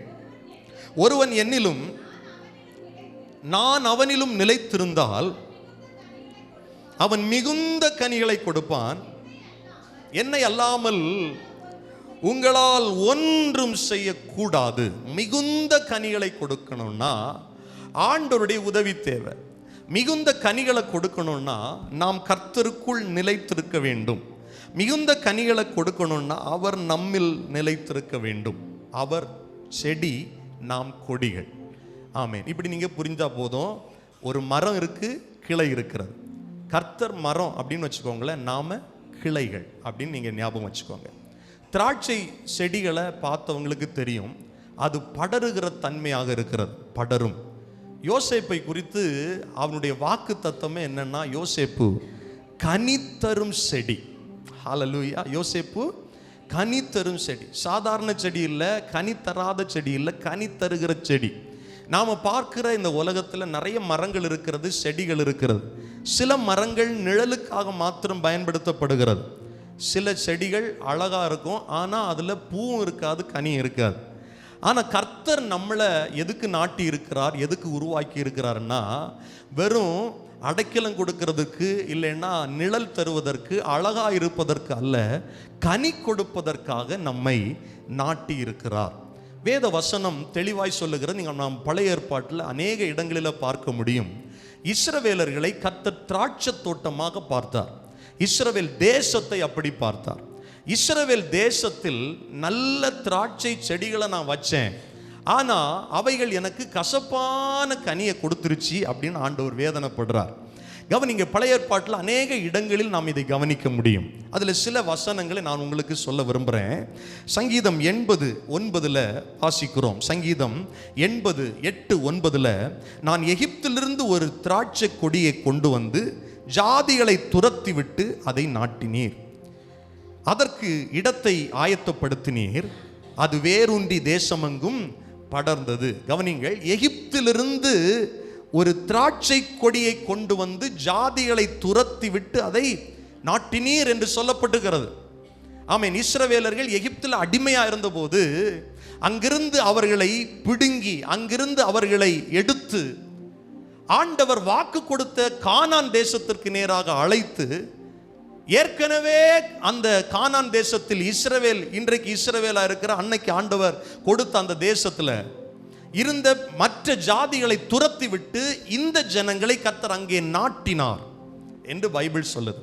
S3: ஒருவன் என்னிலும் நான் அவனிலும் நிலைத்திருந்தால் அவன் மிகுந்த கனிகளை கொடுப்பான். என்னை அல்லாமல் உங்களால் ஒன்றும் செய்யக்கூடாது. மிகுந்த கனிகளை கொடுக்கணும்னா ஆண்டவருடைய உதவி தேவை. மிகுந்த கனிகளை கொடுக்கணும்னா நாம் கர்த்தருக்குள் நிலைத்திருக்க வேண்டும். மிகுந்த கனிகளை கொடுக்கணும்னா அவர் நம்மில் நிலைத்திருக்க வேண்டும். அவர் செடி, நாம் கொடிகள். ஆமென். இப்படி நீங்கள் புரிஞ்சா போதும். ஒரு மரம் இருக்கு, கிளை இருக்கிறது. கர்த்தர் மரம் அப்படின்னு வச்சுக்கோங்களேன், நாம கிளைகள் அப்படின்னு நீங்கள் ஞாபகம் வச்சுக்கோங்க. திராட்சை செடிகளை பார்த்தவங்களுக்கு தெரியும், அது படருகிற தன்மையாக இருக்கிறது, படரும். யோசேப்பை குறித்து அவனுடைய வாக்கு தத்தமே என்னன்னா, யோசேப்பு கனித்தரும் செடி. ஹல்லேலூயா. யோசேப்பு கனித்தரும் செடி. சாதாரண செடி இல்லை, கனி தராத செடி இல்லை, கனி தருகிற செடி. நாம் பார்க்கிற இந்த உலகத்தில் நிறைய மரங்கள் இருக்கிறது, செடிகள் இருக்கிறது. சில மரங்கள் நிழலுக்காக மாத்திரம் பயன்படுத்தப்படுகிறது. சில செடிகள் அழகாக இருக்கும், ஆனால் அதில் பூவும் இருக்காது, கனி இருக்காது. ஆனால் கர்த்தர் நம்மளை எதுக்கு நாட்டி இருக்கிறார், எதுக்கு உருவாக்கி இருக்கிறார்னா, வெறும் அடைக்கலம் கொடுக்கிறதுக்கு, இல்லைன்னா நிழல் தருவதற்கு, அழகாக இருப்பதற்கு அல்ல, கனி கொடுப்பதற்காக நம்மை நாட்டி இருக்கிறார். வேத வசனம் தெளிவாய் சொல்லுகிறது. நீங்கள் நாம் பழைய ஏற்பாட்டில் அநேக இடங்களில் பார்க்க முடியும். இஸ்ரவேலர்களை கர்த்தர் திராட்சை தோட்டமாக பார்த்தார். இஸ்ரவேல் தேசத்தை அப்படி பார்த்தார். இஸ்ரவேல் தேசத்தில் நல்ல திராட்சை செடிகளை நான் வச்சேன், ஆனால் அவைகள் எனக்கு கசப்பான கனியை கொடுத்துருச்சு அப்படின்னு ஆண்டவர் வேதனைப்படுறார். கவனிங்க, பழைய ஏற்பாட்டில் அநேக இடங்களில் நாம் இதை கவனிக்க முடியும். அதில் சில வசனங்களை நான் உங்களுக்கு சொல்ல விரும்புகிறேன். சங்கீதம் 80:9 வாசிக்கிறோம். சங்கீதம் 80:8-9, நான் எகிப்திலிருந்து ஒரு திராட்சை கொடியை கொண்டு வந்து ஜாதிகளை துரத்தி விட்டு அதை நாட்டினீர். அதற்கு இடத்தை ஆயத்தப்படுத்தினீர், அது வேரூன்றி தேசமெங்கும் படர்ந்தது. கவனிங்கள், எகிப்திலிருந்து ஒரு திராட்சை கொடியை கொண்டு வந்து ஜாதிகளை துரத்தி விட்டு அதை நாட்டினீர் என்று சொல்லப்பட்டுகிறது. ஆமென். இஸ்ரவேலர்கள் எகிப்தில் அடிமையாக இருந்தபோது அங்கிருந்து அவர்களை பிடுங்கி, அங்கிருந்து அவர்களை எடுத்து ஆண்டவர் வாக்கு கொடுத்த கானான் தேசத்திற்கு நேராக அழைத்து, ஏற்கனவே அந்த கானான் தேசத்தில் இஸ்ரவேல், இன்றைக்கு இஸ்ரவேலா இருக்கிற, அன்னைக்கு ஆண்டவர் கொடுத்த அந்த தேசத்தில் இருந்த மற்ற ஜாதிகளை துரத்தி விட்டு இந்த ஜனங்களை கர்த்தர் அங்கே நாட்டினார் என்று பைபிள் சொல்லுது.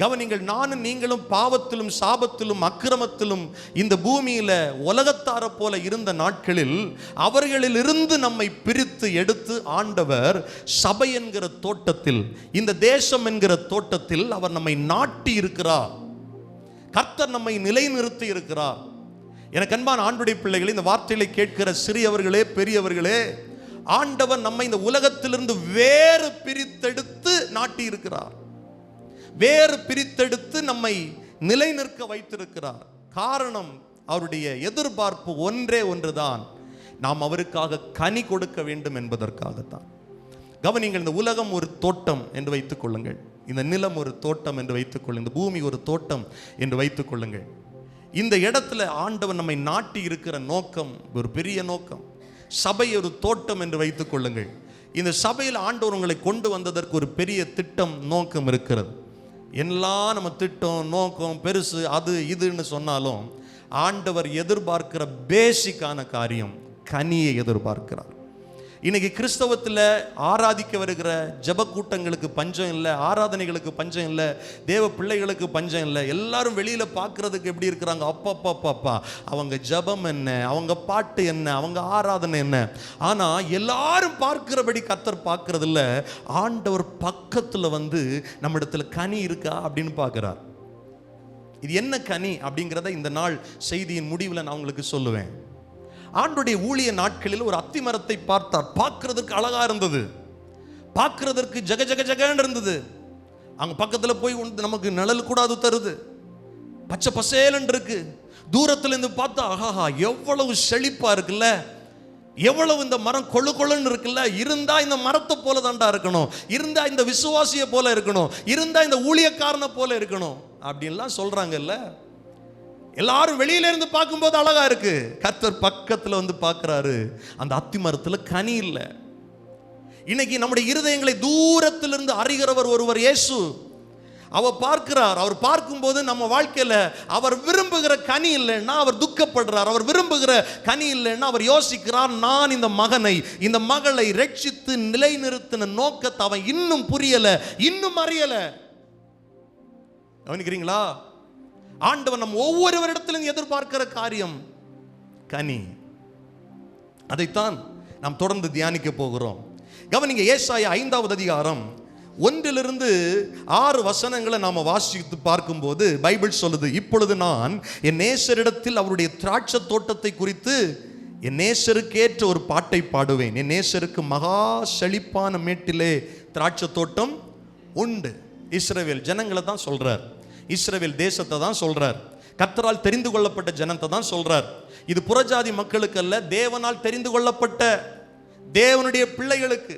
S3: கவனிங்கள், நானும் நீங்களும் பாவத்திலும் சாபத்திலும் அக்கிரமத்திலும் இந்த பூமியில உலகத்தார போல இருந்த நாட்களில் அவர்களிலிருந்து நம்மை பிரித்து எடுத்து ஆண்டவர் சபை என்கிற தோட்டத்தில், இந்த தேசம் என்கிற தோட்டத்தில் அவர் நம்மை நாட்டி இருக்கிறார். கர்த்தர் நம்மை நிலைநிறுத்தி இருக்கிறார். எனக்கு அன்பான ஆண்டுடைய பிள்ளைகளே, இந்த வார்த்தைகளை கேட்கிற சிறியவர்களே பெரியவர்களே, ஆண்டவர் நம்மை இந்த உலகத்திலிருந்து வேறு பிரித்தெடுத்து நாட்டி இருக்கிறார். வேறு பிரித்தெடுத்து நம்மை நிலைநிற்க வைத்திருக்கிறார். காரணம், அவருடைய எதிர்பார்ப்பு ஒன்றே ஒன்றுதான், நாம் அவருக்காக கனி கொடுக்க வேண்டும் என்பதற்காகத்தான். கவனிங்கள், இந்த உலகம் ஒரு தோட்டம் என்று வைத்துக் கொள்ளுங்கள், இந்த நிலம் ஒரு தோட்டம் என்று வைத்துக் கொள்ளுங்கள், இந்த பூமி ஒரு தோட்டம் என்று வைத்துக் கொள்ளுங்கள். இந்த இடத்துல ஆண்டவர் நம்மை நாட்டி இருக்கிற நோக்கம் ஒரு பெரிய நோக்கம். சபை ஒரு தோட்டம் என்று வைத்துக் கொள்ளுங்கள். இந்த சபையில் ஆண்டவர் உங்களை கொண்டு வந்ததற்கு ஒரு பெரிய திட்டம், நோக்கம் இருக்கிறது. எல்லாம் நம்ம திட்டம், நோக்கம் பெருசு, அது இதுன்னு சொன்னாலும் ஆண்டவர் எதிர்பார்க்கிற பேசிக்கான காரியம் கனியை எதிர்பார்க்கிறார். இன்னைக்கு கிறிஸ்தவத்தில் ஆராதிக்க வருகிற ஜப கூட்டங்களுக்கு பஞ்சம் இல்லை, ஆராதனைகளுக்கு பஞ்சம் இல்லை, தேவ பிள்ளைகளுக்கு பஞ்சம் இல்லை. எல்லாரும் வெளியில் பார்க்கறதுக்கு எப்படி இருக்கிறாங்க, அப்பா அவங்க ஜபம் என்ன, அவங்க பாட்டு என்ன, அவங்க ஆராதனை என்ன. ஆனால் எல்லாரும் பார்க்கிறபடி கர்த்தர் பார்க்கறது இல்லை. ஆண்டவர் பக்கத்தில் வந்து நம்ம இடத்துல கனி இருக்கா அப்படின்னு பார்க்குறார். இது என்ன கனி அப்படிங்கிறத இந்த நாள் செய்தியின் முடிவில் நான் உங்களுக்கு சொல்லுவேன். ஆண்டுடைய ஊழிய நாட்களில் ஒரு அத்தி மரத்தை பார்த்தார். பார்க்கிறதுக்கு அழகா இருந்தது, பார்க்கிறதற்கு ஜக ஜக ஜகன்னு இருந்தது. அங்க பக்கத்தில் போய் நமக்கு நிழல் கூட அது தருது, பச்சை பசேலன்னு இருக்கு. தூரத்துல இருந்து பார்த்தா ஆஹா எவ்வளவு செழிப்பா இருக்குல்ல, எவ்வளவு இந்த மரம் கொழு கொழுன்னு இருக்குல்ல. இருந்தா இந்த மரத்தை போல தாண்டா இருக்கணும், இருந்தா இந்த விசுவாசியை போல இருக்கணும், இருந்தா இந்த ஊழியக்காரனை போல இருக்கணும் அப்படின்லாம் சொல்றாங்கல்ல. எல்லாரும் வெளியில இருந்து பார்க்கும்போது அழகா இருக்கு. கர்த்தர் பக்கத்துல வந்து பார்க்கிறாரு, அந்த அத்தி மரத்துல கனி இல்லை. இன்னைக்கு நம்முடைய இருதயங்களை தூரத்திலிருந்து அறிகிறவர் ஒருவர் இயேசு. அவர் பார்க்கிறார். அவர் பார்க்கும்போது நம்ம வாழ்க்கையில அவர் விரும்புகிற கனி இல்லைன்னா அவர் துக்கப்படுறார். அவர் விரும்புகிற கனி இல்லைன்னா அவர் யோசிக்கிறார், நான் இந்த மகனை இந்த மகளை ரட்சித்து நிலைநிறுத்தின நோக்கத்தை அவன் இன்னும் புரியல, இன்னும் அறியல. கவனிக்கிறீங்களா? ஆண்டவர் நம்ம ஒவ்வொருவரிடத்திலும் எதிர்பார்க்கிற காரியம் கனி. அதைத்தான் நாம் தொடர்ந்து தியானிக்க போகிறோம். கவனிங்க, ஏசாயா 5வது அதிகாரம் 1-6 வசனங்களை நாம வாசித்து பார்க்கும்போது பைபிள் சொல்லுது, இப்பொழுது நான் என் நேசரிடத்தில் அவருடைய திராட்சை தோட்டத்தை குறித்து என் நேசருக்கேற்ற ஒரு பாட்டை பாடுவேன். என் நேசருக்கு மகா செழிப்பான மேட்டிலே திராட்சை தோட்டம் உண்டு. இஸ்ரவேல் ஜனங்களை தான் சொல்றார், இஸ்ரவேல் தேசத்தை தான் சொல்றார், கர்த்தரால் தெரிந்து கொள்ளப்பட்ட ஜனத்தை தான் சொல்றார். இது புறஜாதி மக்களுக்கு அல்ல, தேவனால் தெரிந்து கொள்ளப்பட்ட தேவனுடைய பிள்ளைகளுக்கு.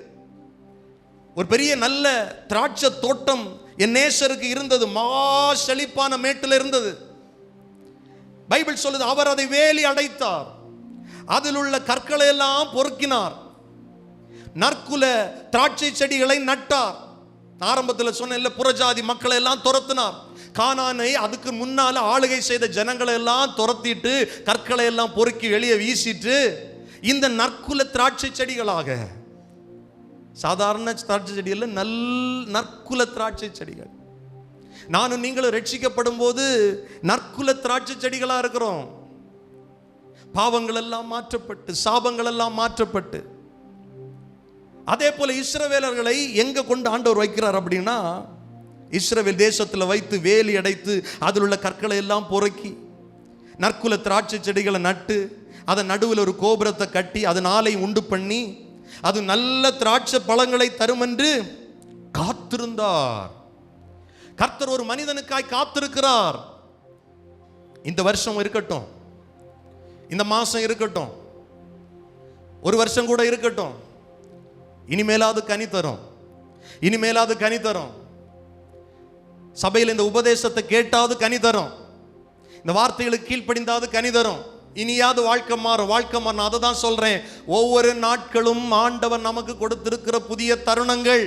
S3: ஒரு பெரிய நல்ல திராட்சை தோட்டம் என் நேசருக்கு இருந்தது, மகா செழிப்பான மேட்டில் இருந்தது. பைபிள் சொல்லுது, அவர் அதை வேலி அடைத்தார், அதில் உள்ள கற்களை எல்லாம் பொறுக்கினார், நற்குல திராட்சை செடிகளை நட்டார். ஆரம்பத்தில் சொன்ன இல்ல, புறஜாதி மக்களை எல்லாம் துரத்தினார். கானானை அதுக்கு முன்னால ஆளுகை செய்த ஜனங்களை எல்லாம் துரத்திட்டு கற்களை எல்லாம் பொறுக்கி வெளியே வீசிட்டு இந்த நற்குல திராட்சை செடிகளாக, சாதாரண திராட்சை செடி இல்ல, நற்குல திராட்சை செடிகள். நானும் நீங்களும் ரட்சிக்கப்படும் போது நற்குல திராட்சை செடிகளா இருக்கிறோம். பாவங்கள் எல்லாம் மாற்றப்பட்டு, சாபங்கள் எல்லாம் மாற்றப்பட்டு. அதே போல இஸ்ரவேலர்களை எங்க கொண்டு ஆண்டவர் வைக்கிறார் அப்படின்னா, இஸ்ரவேல் தேசத்தில் வைத்து வேலி அடைத்து அதில் உள்ள கற்களை எல்லாம் பொறுக்கி நற்குல திராட்சை செடிகளை நட்டு அதன் நடுவில் ஒரு கோபுரத்தை கட்டி அதனாலே உண்டு பண்ணி அது நல்ல திராட்சை பழங்களை தரும் என்று காத்திருந்தார். கர்த்தர் ஒரு மனிதனுக்காய் காத்திருக்கிறார். இந்த வருஷம் இருக்கட்டும், இந்த மாசம் இருக்கட்டும், ஒரு வருஷம் கூட இருக்கட்டும், இனிமேலாவது கனி தரும், இனிமேலாவது கனி தரும். சபையில் இந்த உபதேசத்தை கேட்டாவது கனி தரும், இந்த வார்த்தைகளுக்கு கீழ்ப்படிந்தாவது கனி தரும். இனியாவது வாழ்க்கை மாறும், வாழ்க்கை மாறும். அதை தான் சொல்றேன், ஒவ்வொரு நாட்களும் ஆண்டவர் நமக்கு கொடுத்திருக்கிற புதிய தருணங்கள்,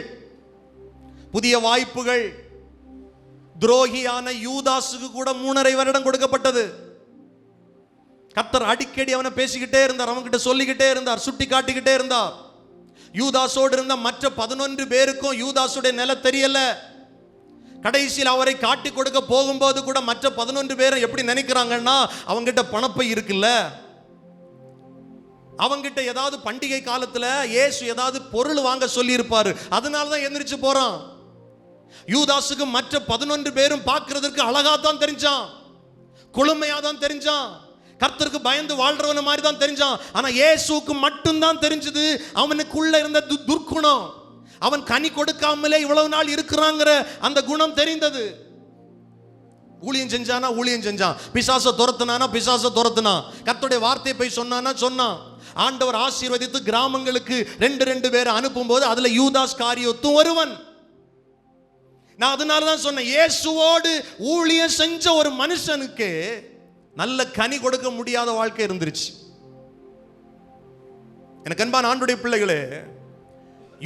S3: புதிய வாய்ப்புகள். துரோகியான யூதாசுக்கு கூட 3.5 வருடம் கொடுக்கப்பட்டது. கர்த்தர் அடிக்கடி அவனை பேசிக்கிட்டே இருந்தார், அவன்கிட்ட சொல்லிக்கிட்டே இருந்தார், சுட்டி காட்டிக்கிட்டே இருந்தார். யூதாசோடு இருந்த மற்ற 11 பேருக்கும் யூதாசுடைய நிலை தெரியல. கடைசியில் அவரை காட்டி கொடுக்க போகும்போது கூட மற்ற 11 பேரும் எப்படி நினைக்கிறாங்கன்னா, அவங்கிட்ட பணப்பை இருக்குல்ல, அவங்கிட்ட ஏதாவது பண்டிகை காலத்துல இயேசு ஏதாவது பொருள் வாங்க சொல்லி இருப்பாரு, அதனாலதான் எந்திரிச்சு போறான். யூதாசுக்கு மற்ற 11 பேரும் பார்க்கிறதுக்கு அழகா தான் தெரிஞ்சான், கொழுமையா தான் தெரிஞ்சான், கர்த்தருக்கு பயந்து வாழ்றவன மாதிரி தான் தெரிஞ்சான். ஆனா இயேசுக்கு மட்டும்தான் தெரிஞ்சது அவனுக்குள்ள இருந்த துர்க்குணம், அவன் கனி கொடுக்காமலே இவ்வளவு நாள் இருக்கிறாங்கிற அந்த குணம் தெரிந்தது. ஊழியம் செஞ்சானா ஊழியம் செஞ்சான், பிசாச துரத்துனானா பிசாச துரத்துனான், கர்த்தருடைய வார்த்தையை போய் சொன்னானா சொன்னான். ஆண்டவர் ஆசீர்வதித்து கிராமங்களுக்கு 2 பேரை அனுப்பும் போது அதுல யூதாஸ் காரியோத்தும் ஒருவன். நான் அதனாலதான் சொன்னேன், இயேசுவோடு ஊழியம் செஞ்ச ஒரு மனுஷனுக்கு நல்ல கனி கொடுக்க முடியாத வாழ்க்கை இருந்துருச்சு. எனக்கு அன்பான ஆண்டவருடைய பிள்ளைகளே,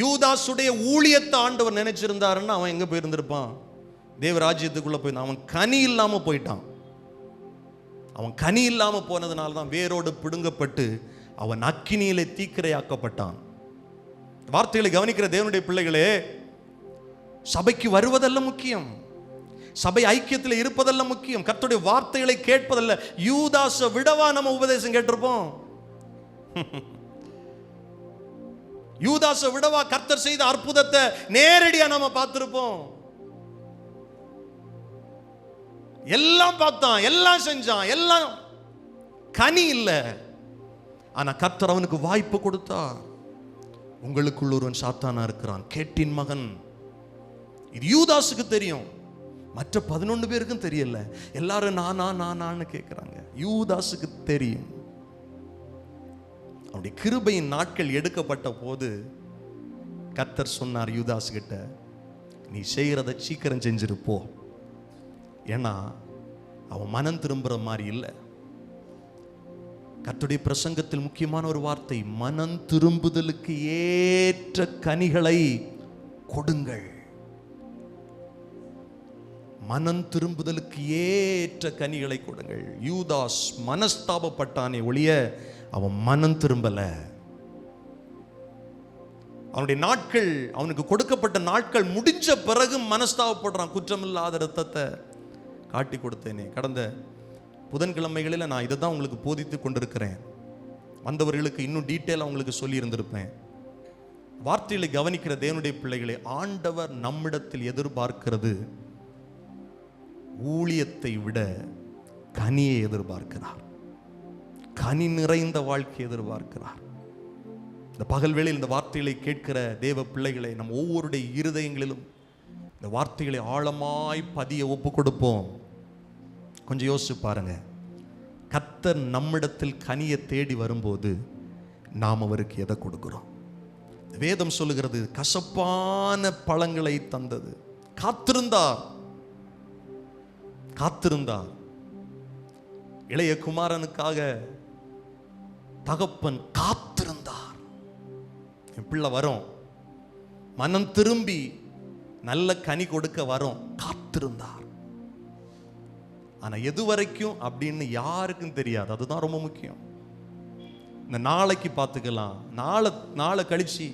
S3: யூதாசுடைய ஊழியத்தை ஆண்டவர் நினைச்சிருந்தாருன்னா அவன் எங்க போயிருந்திருப்பான்? தேவராஜ்யத்துக்குள்ள போய். அவன் கனி இல்லாம போயிட்டான். அவன் கனி இல்லாம போனதுனால தான் வேரோடு பிடுங்கப்பட்டு அவன் அக்கினியிலே தீக்கிரையாக்கப்பட்டான். வார்த்தைகளை கவனிக்கிற தேவனுடைய பிள்ளைகளே, சபைக்கு வருவதல்ல முக்கியம், சபை ஐக்கியத்தில் இருப்பதல்ல முக்கியம், கர்த்தருடைய வார்த்தைகளை கேட்பதல்ல. யூதாசை விடவா நம்ம உபதேசம் கேட்டிருப்போம்? யூதாசை விடவா கர்த்தர் செய்த அற்புதத்தை நேரடியா நம்ம பார்த்திருப்போம்? எல்லாம் பார்த்தான், எல்லாம் செஞ்சான், எல்லாம் கனி இல்லை. ஆனா கர்த்தர் அவனுக்கு வாய்ப்பு கொடுத்தார். உங்களுக்குள்ள ஒருவன் சாத்தானா இருக்கிறான், கேட்டின் மகன். இது யூதாசுக்கு தெரியும், மற்ற 11 பேருக்கும் தெரியல. எல்லாரும் நானு கேட்கிறாங்க. யூதாசுக்கு தெரியும். அவருடைய கிருபையின் நாட்கள் எடுக்கப்பட்ட போது கர்த்தர் சொன்னார் யூதாஸ் கிட்ட, நீ செய்யறத சீக்கிரம் செஞ்சிருப்போ. ஏன்னா அவன் மனம் திரும்புற மாதிரி இல்லை. கர்த்தருடைய பிரசங்கத்தில் முக்கியமான ஒரு வார்த்தை, மனம் திரும்புதலுக்கு ஏற்ற கனிகளை கொடுங்கள். மனம் திரும்புதலுக்கு ஏற்ற கனிகளை கொடுங்கள். யூதாஸ் மனஸ்தாபப்பட்டானே ஒழிய அவன் மனம் திரும்பல. அவனுடைய நாட்கள், அவனுக்கு கொடுக்கப்பட்ட நாட்கள் முடிஞ்ச பிறகு மனஸ்தாபப்படுறான். குற்றமில்லாத இரத்தத்தை காட்டி கொடுத்தேனே. கடந்த புதன்கிழமைகளில் நான் இதை தான் உங்களுக்கு போதித்து கொண்டிருக்கிறேன். வந்தவர்களுக்கு இன்னும் டீட்டெயிலாக உங்களுக்கு சொல்லி இருந்திருப்பேன். வார்த்தைகளை கவனிக்கிற தேவனுடைய பிள்ளைகளை, ஆண்டவர் நம்மிடத்தில் எதிர்பார்க்கிறது ஊழியத்தை விட கனியை எதிர்பார்க்கிறார். கனி நிறைந்த வாழ்க்கையை எதிர்பார்க்கிறார். இந்த பகல் வேளையில் இந்த வார்த்தைகளை கேட்கிற தேவ பிள்ளைகளை, நம் ஒவ்வொருடைய இருதயங்களிலும் இந்த வார்த்தைகளை ஆழமாய் பதிய ஒப்பு கொடுப்போம். கொஞ்சம் யோசிச்சு பாருங்க, கர்த்தர் நம்மிடத்தில் கனியை தேடி வரும்போது நாம் அவருக்கு எதை கொடுக்கிறோம்? வேதம் சொல்லுகிறது, கசப்பான பழங்களை தந்தது. காத்திருந்தார். இளைய குமாரனுக்காக தகப்பன் காத்திருந்தார். என் பிள்ளை வரும், மனம் திரும்பி நல்ல கனி கொடுக்க வரும், காத்திருந்தார். ஆனா எது வரைக்கும் அப்படின்னு யாருக்கும் தெரியாது. அதுதான் ரொம்ப முக்கியம். இந்த நாளைக்கு பார்த்துக்கலாம், நாளை கழிச்சு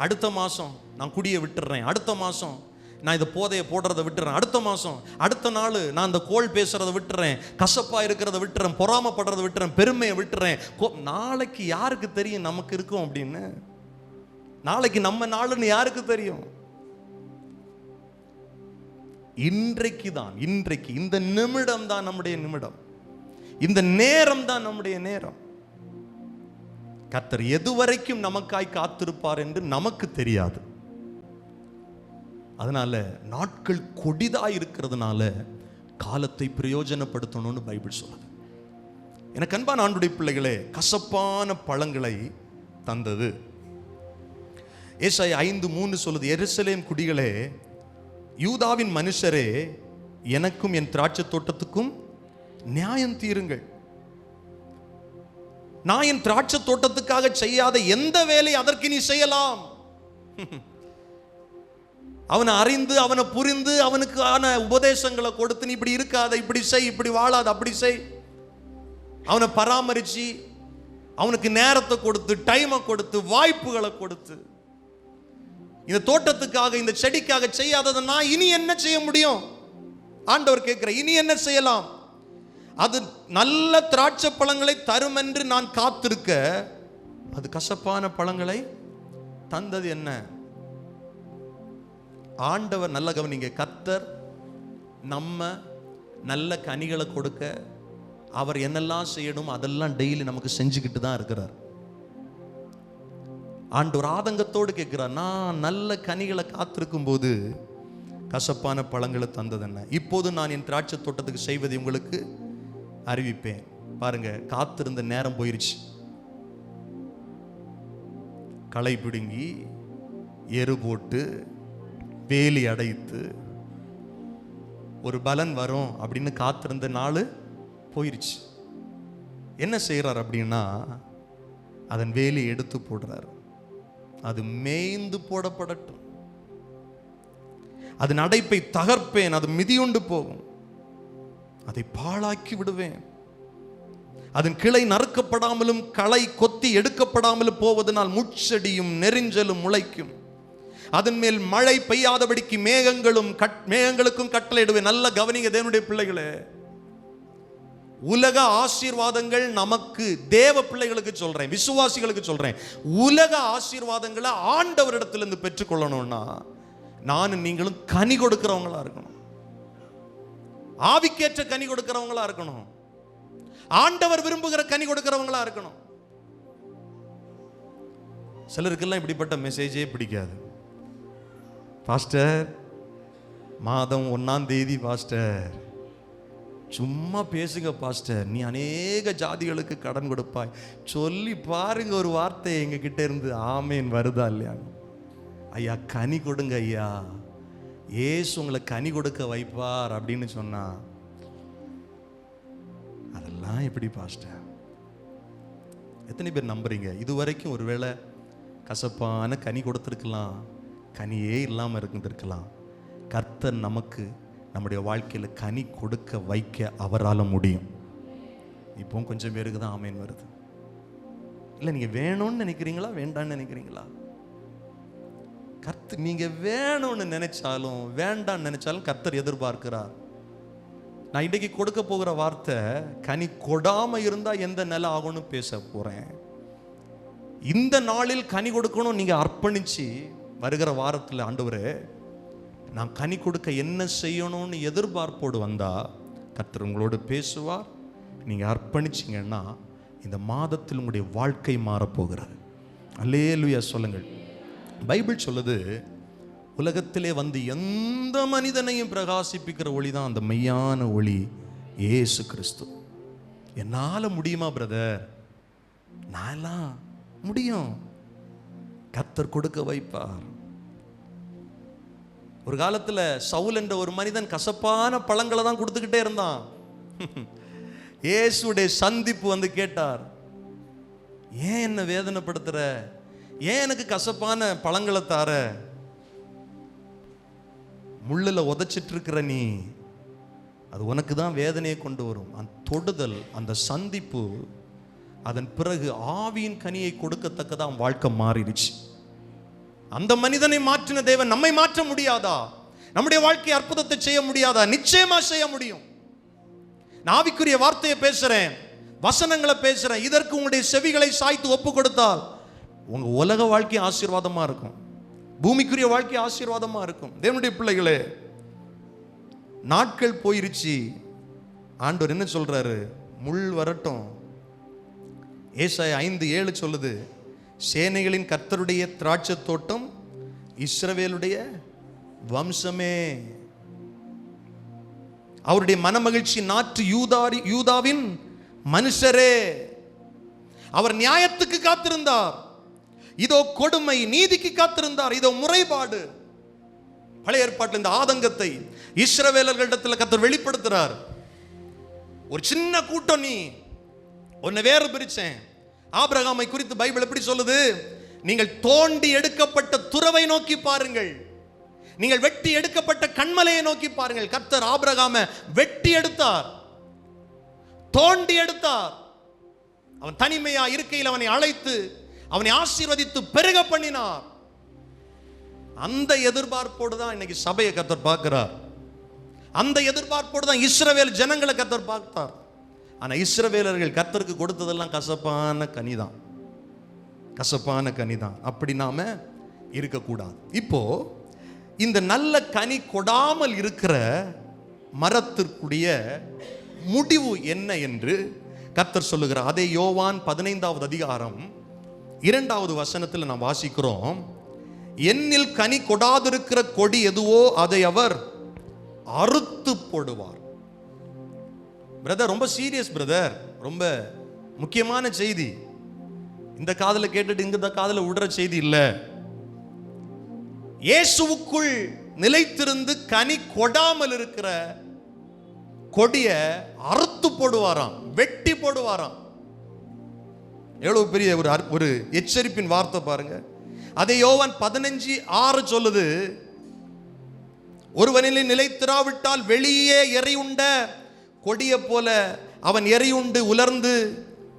S3: அடுத்த மாசம் நான் குடியை விட்டுறேன், அடுத்த மாசம் நான் இந்த போதையை போடுறதை விட்டுறேன், அடுத்த மாசம் அடுத்த நாள் நான் இந்த கோல் பேசுறதை விட்டுறேன், கசப்பா இருக்கிறத விட்டுறேன், பொறாமப்படுறதை விட்டுறேன், பெருமையை விட்டுறேன். நாளைக்கு யாருக்கு தெரியும் நமக்கு இருக்கும் அப்படின்னு? நாளைக்கு நம்ம நாளுன்னு யாருக்கு தெரியும்? இன்றைக்கு இந்த நிமிடம் தான் நம்முடைய நிமிடம், இந்த நேரம் தான் நம்முடைய நேரம். கர்த்தர் எதுவரைக்கும் நமக்காய் காத்திருப்பார் என்று நமக்கு தெரியாது. அதனால நாட்கள் கொடிதாய் இருக்கிறதுனால காலத்தை பிரயோஜனப்படுத்தணும்னு பைபிள் சொல்லுது. எனக்கு அன்பான ஆண்டவருடைய பிள்ளைகளே, கசப்பான பழங்களை தந்தது. ஏசாயா 5:3 சொல்லுது, எருசலேம் குடிகளே, யூதாவின் மனுஷரே, எனக்கும் என் திராட்சை தோட்டத்துக்கும் நியாயம் தீருங்கள். நான் என் திராட்சை தோட்டத்துக்காக செய்யாத எந்த வேலை அதற்கு நீ செய்யலாம்? அவனை அறிந்து, அவனை புரிந்து, அவனுக்கான உபதேசங்களை கொடுத்து, நீ இப்படி இருக்காத, இப்படி செய், இப்படி வாழாத, அப்படி செய். அவனை பராமரிச்சு, அவனுக்கு நேரத்தை கொடுத்து, டைமை கொடுத்து, வாய்ப்புகளை கொடுத்து, இந்த தோட்டத்துக்காக, இந்த செடிக்காக செய்யாததை நான் இனி என்ன செய்ய முடியும்? ஆண்டவர் கேட்கிற, இனி என்ன செய்யலாம்? அது நல்ல திராட்சை பழங்களை தரும் என்று நான் காத்திருக்க, அது கசப்பான பழங்களை தந்தது என்ன? ஆண்டவர், நல்ல கவனிங்க, கர்த்தர் நம்ம நல்ல கனிகளை கொடுக்க அவர் என்னெல்லாம் செய்யணும் அதெல்லாம் டெய்லி நமக்கு செஞ்சுக்கிட்டு தான் இருக்கிறார். ஆண்டவர் ஆதங்கத்தோடு கேட்கிறார், நான் நல்ல கனிகளை காத்திருக்கும் போது கசப்பான பழங்களை தந்தது என்ன? இப்போது நான் என் திராட்சை தோட்டத்துக்கு செய்வதை உங்களுக்கு அறிவிப்பேன். பாருங்க, காத்திருந்த நேரம் போயிருச்சு. களை பிடுங்கி எரு போட்டு வேலி அடைத்து ஒரு பலன் வரும் அப்படின்னு காத்திருந்த நாள் போயிருச்சு. என்ன செய்யறார் அப்படின்னா, அதன் வேலியை எடுத்து போடுறார். அது மேய்ந்து போடப்படட்டும், அதன் அடைப்பை தகர்ப்பேன், அது மிதியுண்டு போகும், அதை பாழாக்கி விடுவேன். அதன் கிளை நறுக்கப்படாமலும் களை கொத்தி எடுக்கப்படாமலும் போவதனால் முட்செடியும் நெரிஞ்சலும் முளைக்கும். அதன் மேல் மழை பெய்யாதபடிக்கு மேகங்களுக்கும் கட்டளையிடுவேன். நல்ல கவனிங்க தேவனுடைய பிள்ளைகளே, உலக ஆசீர்வாதங்கள் நமக்கு, தேவ பிள்ளைகளுக்கு சொல்றேன், விசுவாசிகளுக்கு சொல்றேன், உலக ஆசீர்வாதங்களை ஆண்டவரிடத்திலிருந்து பெற்றுக்கொள்ளணும்னா நானும் நீங்களும் கனி கொடுக்கிறவங்களா இருக்கணும். ஆவிக்கேற்ற கனி கொடுக்கிறவங்களா இருக்கணும். ஆண்டவர் விரும்புகிற கனி கொடுக்கிறவங்களா இருக்கணும். சிலருக்கெல்லாம் இப்படிப்பட்ட மெசேஜே பிடிக்காது. பாஸ்டர், மாதம் 1ஆம் தேதி பாஸ்டர், சும்மா பேசுங்க பாஸ்டர், நீ அநேக ஜாதிகளுக்கு கடன் கொடுப்பாய், சொல்லி பாருங்க ஒரு வார்த்தை எங்க கிட்ட இருந்து ஆமேன் வருதா இல்லையா? ஐயா கனி கொடுங்க ஐயா, ஏசு உங்களை கனி கொடுக்க வைப்பார் அப்படின்னு சொன்னா, அதெல்லாம் எப்படி பாஸ்டர்? எத்தனை பேர் நம்புறீங்க? இதுவரைக்கும் ஒருவேளை கசப்பான கனி கொடுத்துருக்கலாம், கனியே இல்லாமல் இருந்திருக்கலாம். கர்த்தர் நமக்கு நம்முடைய வாழ்க்கையில் கனி கொடுக்க வைக்க அவரால் முடியும். இப்போ கொஞ்சம் பேருக்கு தான் ஆமேன் வருது. இல்லை, நீங்கள் வேணும்னு நினைக்கிறீங்களா வேண்டான்னு நினைக்கிறீங்களா? கர்த்தர் நீங்கள் வேணும்னு நினைச்சாலும் வேண்டான்னு நினைச்சாலும் கர்த்தர் எதிர்பார்க்கிறார். நான் இன்றைக்கு கொடுக்க போகிற வார்த்தை, கனி கொடாம இருந்தா எந்த நிலை ஆகும்னு பேச போறேன். இந்த நாளில் கனி கொடுக்கணும் நீங்க அர்ப்பணிச்சு வருகிற வாரத்தில், ஆண்டவரே நான் கனி கொடுக்க என்ன செய்யணும்னு எதிர்பார்ப்போடு வந்தா கர்த்தர் உங்களோடு பேசுவார். நீங்க அர்ப்பணிச்சிங்கன்னா இந்த மாதத்தில் உங்களுடைய வாழ்க்கை மாறப்போகிறது. அல்லேலூயா சொல்லுங்கள். பைபிள் சொல்லுது, உலகத்திலே வந்து எந்த மனிதனையும் பிரகாசிப்பிக்கிற ஒளி தான் அந்த மெய்யான ஒளி, இயேசு கிறிஸ்து. என்னால் முடியுமா பிரதர்? நான்லாம் முடியும். கர்த்தர் கொடுக்க வைப்பார். ஒரு காலத்தில் சவுல் என்ற ஒரு மனிதன் கசப்பான பழங்களை தான் கொடுத்துக்கிட்டே இருந்தான். இயேசுடைய சந்திப்பு வந்து கேட்டார், ஏன் என்ன வேதனைப்படுத்துற? ஏன் எனக்கு கசப்பான பழங்களை தார? முள்ளில் உதைச்சிட்டு இருக்கிற நீ, அது உனக்கு தான் வேதனையை கொண்டு வரும். அந்த தொடுதல், அந்த சந்திப்பு, அதன் பிறகு ஆவியின் கனியை கொடுக்கத்தக்கதான் வாழ்க்கை மாறிடுச்சு. அந்த மனிதனை மாற்றின தேவன் நம்மை மாற்ற முடியாதா? நம்முடைய வாழ்க்கை அற்புதத்தை செய்ய முடியாதா? நிச்சயமா செய்ய முடியும். ஆவிக்குரிய வார்த்தையை பேசுறேன், வசனங்களை பேசுறேன். இதற்கு உங்களுடைய செவிகளை சாய்த்து ஒப்பு கொடுத்தால் உங்க உலக வாழ்க்கை ஆசீர்வாதமா இருக்கும், பூமிக்குரிய வாழ்க்கை ஆசீர்வாதமா இருக்கும். தேவனுடைய பிள்ளைகளே, நாட்கள் போயிருச்சு. ஆண்டவர் என்ன சொல்றாரு? முள் வரட்டும். ஏசாயா 5:7 சொல்லுது, சேனைகளின் கர்த்தருடைய திராட்சை தோட்டம் இஸ்ரவேலுடைய வம்சமே, அவருடைய மனமகிழ்ச்சி நாற்று யூதாவின் மனுஷரே. அவர் நியாயத்துக்கு காத்திருந்தார், இதோ கொடுமை நீதிக்கு காத்திருந்தார், இதோ முறைப்பாடு. பழைய ஏற்பாட்டில் இந்த ஆதங்கத்தை இஸ்ரவேலர்களிடத்தில் கர்த்தர் வெளிப்படுத்துறார். ஒரு சின்ன கூட்டம், நீ உன்னை வேறு பிரிச்சேன். ஆபிரகாமை குறித்து பைபிள் எப்படி சொல்லுது? நீங்கள் தோண்டி எடுக்கப்பட்ட துறவை நோக்கி பாருங்கள், நீங்கள் வெட்டி எடுக்கப்பட்ட கண்மலையை நோக்கி பாருங்கள். கர்த்தர் ஆபிரகாமை வெட்டி எடுத்தார், தோண்டி எடுத்தார். அவன் தனிமையா இருக்கையில் அவனை அழைத்து அவனை ஆசீர்வதித்து பெருக பண்ணினார். அந்த எதிர்பார்ப்போடு தான் இன்னைக்கு சபையை கர்த்தர் பார்க்கிறார். அந்த எதிர்பார்ப்போடு தான் இஸ்ரவேல் ஜனங்களை கர்த்தர் பார்த்தார். ஆனா இஸ்ரவேலர்கள் கர்த்தருக்கு கொடுத்ததெல்லாம் கசப்பான கனிதான், கசப்பான கனிதான். அப்படி நாம இருக்கக்கூடாது. இப்போ இந்த நல்ல கனி கொடாமல் இருக்கிற மரத்திற்குரிய முடிவு என்ன என்று கர்த்தர் சொல்லுகிறார். அதே யோவான் 15வது அதிகாரம் 2வது வசனத்தில் நாம் வாசிக்கிறோம், என்னில் கனி கொடாதிருக்கிற கொடி எதுவோ அதை அவர் அறுத்து போடுவார். பிரதர், ரொம்ப சீரியஸ் பிரதர், ரொம்ப முக்கியமான செய்தி. இந்த காதுல கேட்டுட்டு இந்த காதுல விடுற செய்தி இல்ல. இயேசுவுக்குள் நிலைத்திருந்து கனி கொடாமல் இருக்கிற கொடிய அறுத்து போடுவாராம், வெட்டி போடுவாராம். எவ்வளவு பெரிய ஒரு எச்சரிப்பின் வார்த்தை பாருங்க. அதை யோவான் 15:6 சொல்லுது, ஒருவனிலே நிலைத்திராவிட்டால் வெளியே எரியுண்ட கொடிய போல அவன் எரியுண்டு உலர்ந்து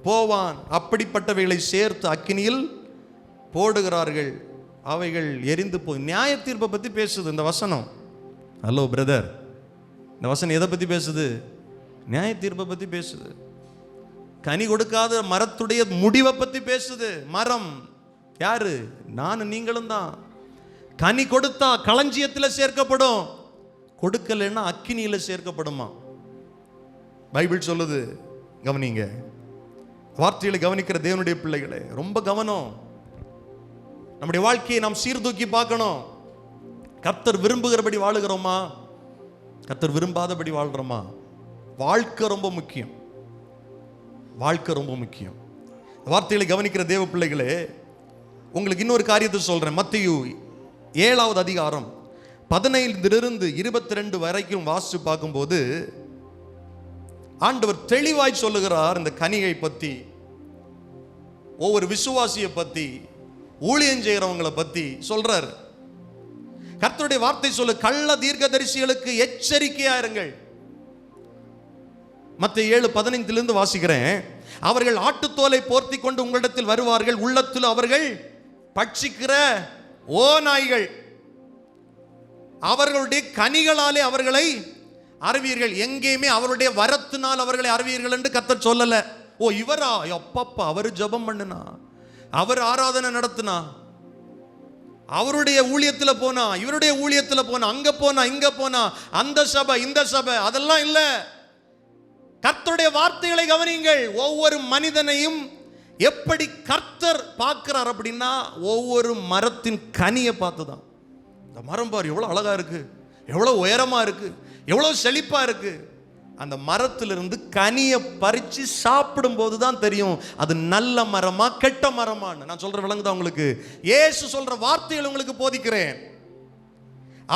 S3: போவான். அப்படிப்பட்டவைகளை சேர்த்து அக்கினியில் போடுகிறார்கள், அவைகள் எரிந்து போய். நியாய தீர்ப்பை பற்றி பேசுது இந்த வசனம். ஹலோ பிரதர், இந்த வசனம் எதை பற்றி பேசுது? நியாய தீர்ப்பை பற்றி பேசுது. கனி கொடுக்காத மரத்துடைய முடிவை பற்றி பேசுது. மரம் யாரு? நான் நீங்களும் தான். கனி கொடுத்தா களஞ்சியத்தில் சேர்க்கப்படும், கொடுக்கலைன்னா அக்கினியில் சேர்க்கப்படுமா. பைபிள் சொல்லுது. கவனிங்க, வார்த்தைகளை கவனிக்கிற தேவனுடைய பிள்ளைகளே, ரொம்ப கவனம். நம்முடைய வாழ்க்கையை நாம் சீர்தூக்கி பார்க்கணும். கர்த்தர் விரும்புகிறபடி வாழுகிறோமா, கர்த்தர் விரும்பாதபடி வாழ்கிறோமா? வாழ்க்கை ரொம்ப முக்கியம், வாழ்க்கை ரொம்ப முக்கியம். வார்த்தைகளை கவனிக்கிற தேவ பிள்ளைகளே, உங்களுக்கு இன்னொரு காரியத்தை சொல்றேன். மத்தேயு 7வது அதிகாரம் 15 to 22 வரைக்கும் வாசித்து பார்க்கும்போது ஆண்டவர் தெளிவாய் சொல்லுகிறார். இந்த கனியை பத்தி, ஒவ்வொரு விசுவாசியை பத்தி, ஊழியம் செய்கிறவங்களை பத்தி சொல்றார். கர்த்தருடைய வார்த்தை சொல்லு, கள்ள தீர்க்கதரிசிகளுக்கு எச்சரிக்கையா இருங்கள். மத்தேயு 7:15 வாசிக்கிறேன். அவர்கள் ஆட்டுத்தோலை போர்த்தி கொண்டு உங்களிடத்தில் வருவார்கள், உள்ளத்தில் அவர்கள் பட்சிக்கிற ஓ நாய்கள், அவர்களுடைய கனிகளாலே அவர்களை அறிவீர்கள். எங்கேயுமே அவருடைய வரத்தினால் அவர்களை அறிவீர்கள் என்று கர்த்தர் சொல்லல. ஓ இவரா, அப்பப்பா, அவர் ஜெபம் பண்ணுனா, அவர் ஆராதனை நடத்தினா, அவருடைய ஊழியத்தில் போனா, இவருடைய ஊழியத்தில் போனா, அங்க போனா இங்க போனா, அந்த சபை இந்த சபை, அதெல்லாம் இல்ல. கர்த்தருடைய வார்த்தைகளை கவனியுங்கள். ஒவ்வொரு மனிதனையும் எப்படி கர்த்தர் பார்க்கிறார் அப்படின்னா, ஒவ்வொரு மரத்தின் கனியை பார்த்துதான். இந்த மரம் பாரு எவ்வளவு அழகா இருக்கு, எவ்வளவு உயரமா இருக்கு, எவ்வளவு செழிப்பா இருக்கு. அந்த மரத்திலிருந்து கனியை பறிச்சு சாப்பிடும் போது தான் தெரியும் அது நல்ல மரமா கெட்ட மரமான்னு. நான் சொல்ற விளங்குதா உங்களுக்கு? இயேசு சொல்ற வார்த்தைகள் உங்களுக்கு போதிக்கிறேன்.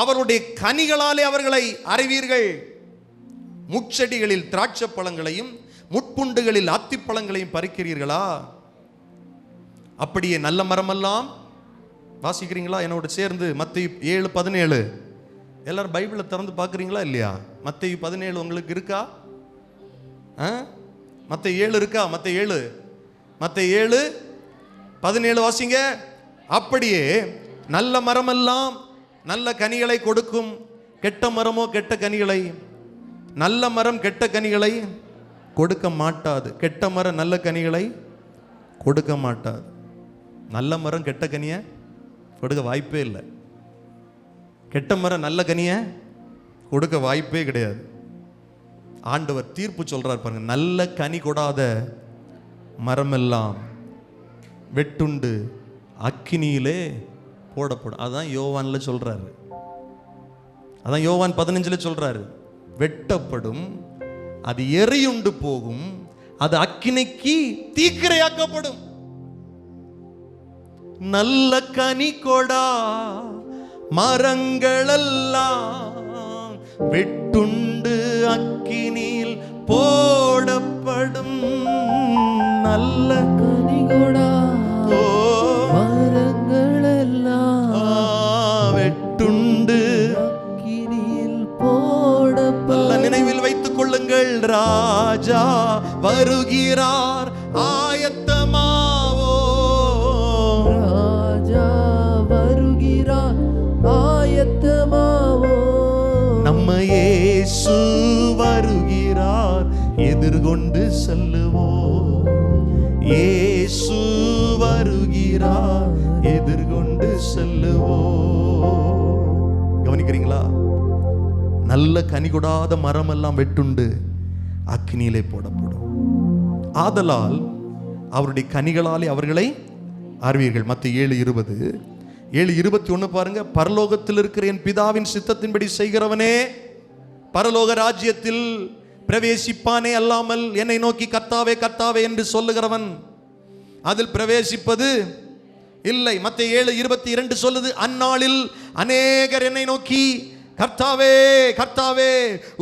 S3: அவருடைய கனிகளாலே அவர்களை அறிவீர்கள். முட்செடிகளில் திராட்சை பழங்களையும் முட்புண்டுகளில் அத்திப்பழங்களையும் பறிக்கிறீர்களா? அப்படியே நல்ல மரமெல்லாம் வாசிக்கிறீங்களா என்னோட சேர்ந்து? மத்தேயு 7:17. எல்லாரும் பைபிளை திறந்து பார்க்குறீங்களா இல்லையா? மத்தேயு 17 உங்களுக்கு இருக்கா? மத்தேயு 7 இருக்கா? மத்தேயு 7:17 வாசிங்க. அப்படியே நல்ல மரமெல்லாம் நல்ல கனிகளை கொடுக்கும், கெட்ட மரமோ கெட்ட கனிகளை. நல்ல மரம் கெட்ட கனிகளை கொடுக்க மாட்டாது, கெட்ட மரம் நல்ல கனிகளை கொடுக்க மாட்டாது. நல்ல மரம் கெட்ட கனியை கொடுக்க வாய்ப்பே இல்லை, கெட்ட மரம் நல்ல கனியை கொடுக்க வாய்ப்பே கிடையாது. ஆண்டவர் தீர்ப்பு சொல்றார் பாருங்க, நல்ல கனி கொடாத மரமெல்லாம் வெட்டுண்டு அக்கினியிலே போடப்படும். அதான் யோவான்ல சொல்றாரு, அதான் யோவான் 15 சொல்றாரு. வெட்டப்படும், அது எரியுண்டு போகும், அது அக்கினிக்கு தீக்கிரையாக்கப்படும். நல்ல கனி கொடா மரங்களெல்லாம் வெட்டுண்டு அக்கினியில் போடப்படும். நல்ல
S2: கனி கொடா மரங்களெல்லாம்
S3: வெட்டுண்டு
S2: அக்கினியில் போடப்படும்.
S3: நல்ல நினைவில் வைத்துக் கொள்ளுங்கள், ராஜா வருகிறார், ஆயத்தமாவோ.
S2: ராஜா வருகிறார், ஆயத்தமாவோ.
S3: நம்ம இயேசு வருகிறார், எதிர்கொண்டு செல்லுவோம். இயேசு வருகிறார், எதிர்கொண்டு செல்லுவோம். கவனிக்கிறீங்களா? நல்ல கனி கொடாத மரம் எல்லாம் வெட்டுண்டு அக்கினியிலே போடப்படும். ஆதலால் அவருடைய கனிகளாலே அவர்களை அறிவீர்கள். மத்திய 7:20, 7:21 பாருங்க. பரலோகத்தில் இருக்கிற என் பிதாவின் சித்தத்தின்படி செய்கிறவனே பரலோக ராஜ்யத்தில் பிரவேசிப்பானே அல்லாமல் என்னை நோக்கி கர்த்தாவே கர்த்தாவே என்று சொல்லுகிறவன் அதில் பிரவேசிப்பது இல்லை. மத்திய 7:22 சொல்லுது, அந்நாளில் அநேகர் என்னை நோக்கி கர்த்தாவே கர்த்தாவே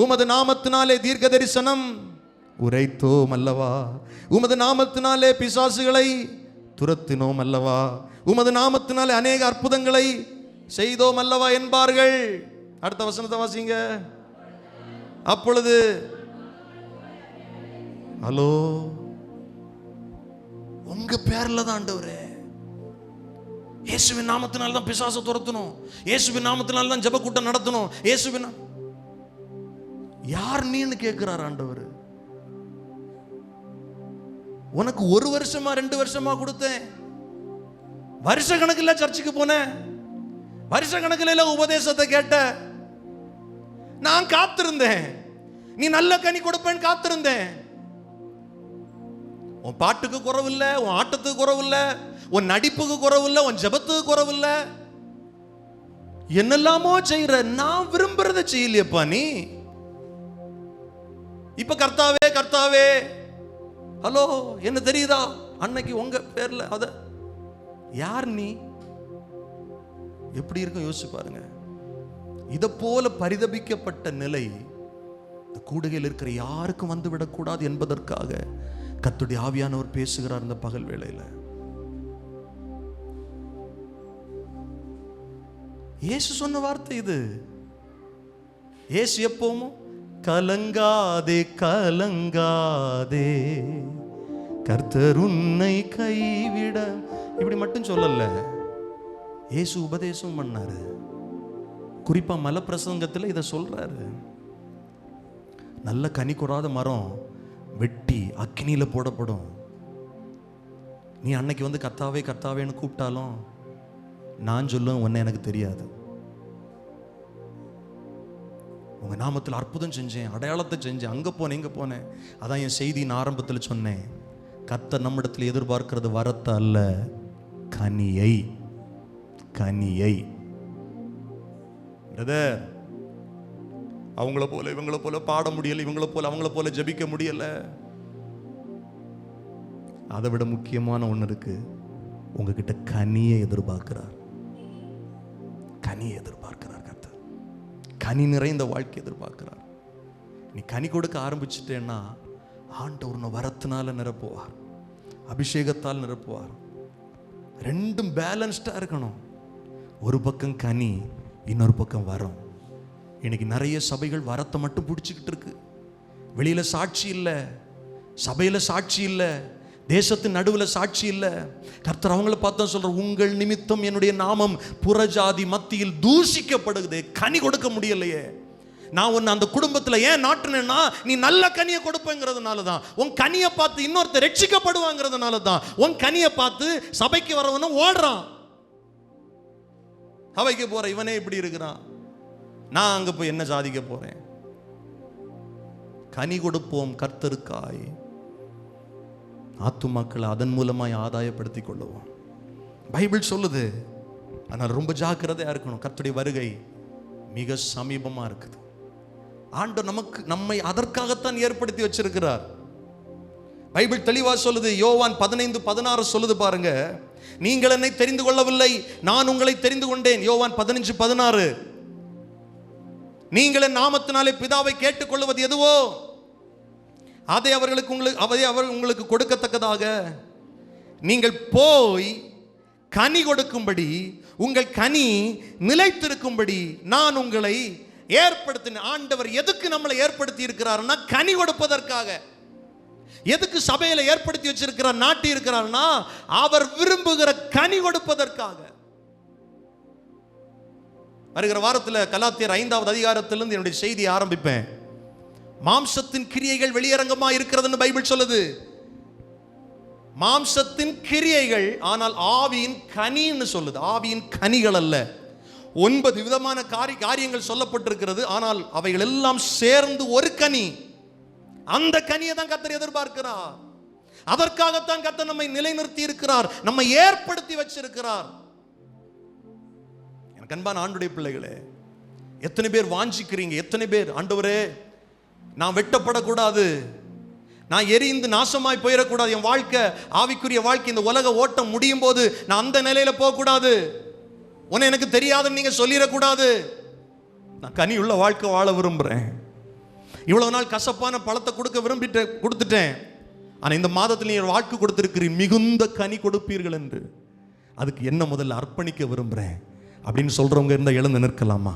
S3: உமது நாமத்தினாலே தீர்க்க தரிசனம் உரைத்தோம் அல்லவா, உமது நாமத்தினாலே பிசாசுகளை துரத்தினோம் அல்லவா, உமது நாமத்தினாலே அநேக அற்புதங்களை செய்தோம் அல்லவா என்பார்கள். அடுத்த வசனத்தை வாசிங்க. அப்பொழுது ஹலோ, உங்க பேர்ல தான் ஆண்டவரே, இயேசுவின் நாமத்தினால தான் பிசாசை துரத்தணும், இயேசுவின் நாமத்தினால தான் ஜெப கூட்டம் நடத்தணும், இயேசுவின் யார் நீன்னு கேட்கிறார் ஆண்டவர். உனக்கு 1 வருஷமா 2 வருஷமா கொடுத்தேன், வருஷ கணக்கில் சர்ச்சுக்கு போனேன், வருஷ கணக்கில் உபதேசத்தை கேட்ட, நான் காத்திருந்தேன், நீ நல்ல கனி கொடுப்பேன் காத்திருந்தேன். உன் பாட்டுக்கு குறவில்லை, உன் ஆட்டத்துக்கு குறவில்லை, உன் நடிப்புக்கு குறவில்லை, உன் ஜெபத்துக்கு குறவில்லை, என்னெல்லாமோ செய்யற, நான் விரும்புறத செய்யலையப்பா நீ. இப்ப கர்த்தாவே கர்த்தாவே, ஹலோ என்ன தெரியுதா, அன்னைக்கு உங்க பேர்ல அத யார் நீ? எப்படி இருக்கும் யோசிச்சு பாருங்க. இதை போல பரிதபிக்கப்பட்ட நிலை இந்த கூடுகையில் இருக்கிற யாருக்கும் வந்து விடக்கூடாது என்பதற்காக கர்த்தருடைய ஆவியானவர் பேசுகிறார் இந்த பகல் வேளையில. இயேசு சொன்ன வார்த்தை இது. இயேசு எப்பவும் கலங்காதே கலங்காதே கர்த்தர் உன்னை கைவிட, இப்படி மட்டும் சொல்லல, இயேசு உபதேசம் பண்ணாரு. குறிப்பா மலப்பிரசங்கத்தில் இதை சொல்றாரு. நல்ல கனி கொடாத மரம் வெட்டி அக்கினியில போடப்படும். நீ அன்னைக்கு வந்து கர்த்தாவே கர்த்தாவேன்னு கூப்பிட்டாலும் நான் சொல்லுவேன், உன்னை எனக்கு தெரியாது, உங்க நாமத்தில் அற்புதம் செஞ்சேன், அடையாளத்தை செஞ்சேன், அங்க போனேன் இங்க போனேன். அதான் என் செய்தியின் ஆரம்பத்தில் சொன்னேன், கர்த்தர் நம்மிடத்தில் எதிர்பார்க்கிறது வரத்தை அல்ல, கனியை. கனியை. அவங்கள போல இவங்கள போல பாட முடியல, இவங்கள போல அவங்கள போல ஜெபிக்க முடியல. அதை விட முக்கியமான ஒண்ணு இருக்கு, உங்ககிட்ட கனியை எதிர்பார்க்கிறார். கனியை எதிர்பார்க்கிறார் கர்த்தர். கனி நிறைந்த வாழ்க்கை எதிர்பார்க்கிறார். நீ கனி கொடுக்க ஆரம்பிச்சிட்டேன்னா ஆண்டவர் உன்னை வரத்தினால நிரப்புவார், அபிஷேகத்தால் நிரப்புவார். ரெண்டும் பேலன்ஸ்டா இருக்கணும். ஒரு பக்கம் கனி, இன்னொரு பக்கம் வரம். இன்னைக்கு நிறைய சபைகள் வரத்தை மட்டும் பிடிச்சிக்கிட்டு இருக்கு. வெளியில சாட்சி இல்லை, சபையில சாட்சி இல்லை, தேசத்தின் நடுவில் சாட்சி இல்லை. கர்த்தர் அவங்கள பார்த்தா சொல்ற, உங்கள் நிமித்தம் என்னுடைய நாமம் புறஜாதி மத்தியில் தூஷிக்கப்படுது, கனி கொடுக்க முடியலையே. நான் உன்னை அந்த குடும்பத்தில் ஏன் நாட்டுனேன்னா, நீ நல்ல கனியை கொடுப்பேங்கிறதுனால தான். உன் கனியை பார்த்து இன்னொருத்தர் ரட்சிக்கப்படுவாங்கிறதுனால தான். உன் கனியை பார்த்து சபைக்கு வரவனும் ஓடுறான். சபைக்கு போற இவனே இப்படி இருக்கிறான், நான் அங்க போய் என்ன சாதிக்க போறேன்? கனி கொடுப்போம் கர்த்தருக்காய், ஆத்துமாக்களை அதன் மூலமாய் ஆதாயப்படுத்திக் கொள்ளுவோம். பைபிள் சொல்லுது. ஆனால் ரொம்ப ஜாக்கிரதையா இருக்கணும். கர்த்தருடைய வருகை மிக சமீபமா இருக்குது. ஆண்டவர் நம்மை அதற்காகத்தான் ஏற்படுத்தி வச்சிருக்கிறார். பைபிள் தெளிவா சொல்லுது. யோவான் 15:16 சொல்லுது பாருங்க, நீங்கள் என்னை தெரிந்து கொள்ளவில்லை, நான் உங்களை தெரிந்து கொண்டேன். யோவான் 15:16. நீங்கள் என் நாமத்தினாலே பிதாவை கேட்டுக்கொள்வது எதுவோ அதை அவர் உங்களுக்கு கொடுக்கத்தக்கதாக நீங்கள் போய் கனி கொடுக்கும்படி, உங்கள் கனி நிலைத்திருக்கும்படி நான் உங்களை ஏற்படுத்தினேன். ஆண்டவர் எதுக்கு நம்மளை ஏற்படுத்தி இருக்கிறார்னா, கனி கொடுப்பதற்காக. எதுக்கு சபையில ஏற்படுத்தி வச்சிருக்கிறார், நாட்டி இருக்கிறார்னா, அவர் விரும்புகிற கனி கொடுப்பதற்காக. வருகிற வாரத்தில் கலாத்தியர் 5வது அதிகாரத்திலிருந்து என்னுடைய செய்தியை ஆரம்பிப்பேன். மாம்சத்தின் கிரியைகள் வெளியரங்கமா இருக்கிறதுன்னு பைபிள் சொல்லுது. மாம்சத்தின் கிரியைகள், ஆனால் ஆவியின் கனின்னு சொல்லுது. ஆவியின் கனிகள் அல்ல. 9 விதமான காரியங்கள் சொல்லப்பட்டிருக்கிறது. ஆனால் அவைகள் எல்லாம் சேர்ந்து ஒரு கனி. அந்த கனியை தான் கர்த்தர் எதிர்பார்க்கிறார். அதற்காகத்தான் கர்த்தர் நம்மை நிலைநிறுத்தி இருக்கிறார், நம்மை ஏற்படுத்தி வச்சிருக்கிறார். எனக்கு அன்பான ஆண்டுடைய பிள்ளைகளே, எத்தனை பேர் வாஞ்சிக்கிறீங்க? எத்தனை பேர், ஆண்டவரே நான் வெட்டப்படக்கூடாது, நான் எரிந்து நாசமாய் போயிடக்கூடாது, என் வாழ்க்கை ஆவிக்குரிய வாழ்க்கை இந்த உலக ஓட்டம் முடியும் போது நான் அந்த நிலையில போகக்கூடாது, உன்னை எனக்கு தெரியாதுன்னு நீங்க சொல்லிடக்கூடாது, நான் கனி உள்ள வாழ்க்கை வாழ விரும்புகிறேன், இவ்வளவு நாள் கசப்பான பழத்தை கொடுத்துட்டேன், ஆனால் இந்த மாதத்தில் நீங்கள் வாழ்க்கை கொடுத்திருக்கிறீர், மிகுந்த கனி கொடுப்பீர்கள் என்று, அதுக்கு என்ன முதல்ல அர்ப்பணிக்க விரும்புகிறேன் அப்படின்னு சொல்றவங்க இருந்தால் எழுந்து நிற்கலாமா?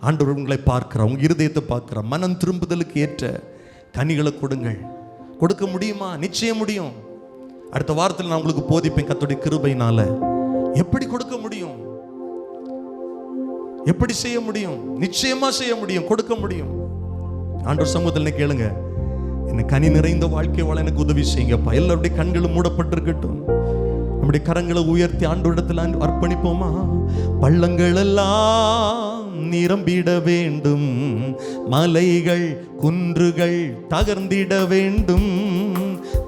S3: ஆண்டவர் உங்களை பார்க்கிறார், உங்க இருதயத்தை பார்க்கிறார். மனம் திரும்புதலுக்கு ஏற்ற கனிகளை கொடுங்கள். கொடுக்க முடியுமா? நிச்சயம் முடியும். அடுத்த வாரத்தில் நான் உங்களுக்கு போதிப்பேன் கர்த்தருடைய கிருபையினால எப்படி கொடுக்க முடியும், எப்படி செய்ய முடியும். நிச்சயமா செய்ய முடியும், கொடுக்க முடியும். ஆண்டவர் சமூகத்தில் கேளுங்க, என்ன கனி நிறைந்த வாழ்க்கை வாழ எனக்கு உதவி செய்யுங்கப்பா. எல்லாருடைய கண்களும் மூடப்பட்டிருக்கட்டும். நம்முடைய கரங்களை உயர்த்தி ஆண்டவரிடத்தில் அர்ப்பணிப்போமா? பள்ளங்கள் எல்லாம் நிரம்பிட வேண்டும், மலைகள் குன்றுகள் தகர்ந்திட வேண்டும்,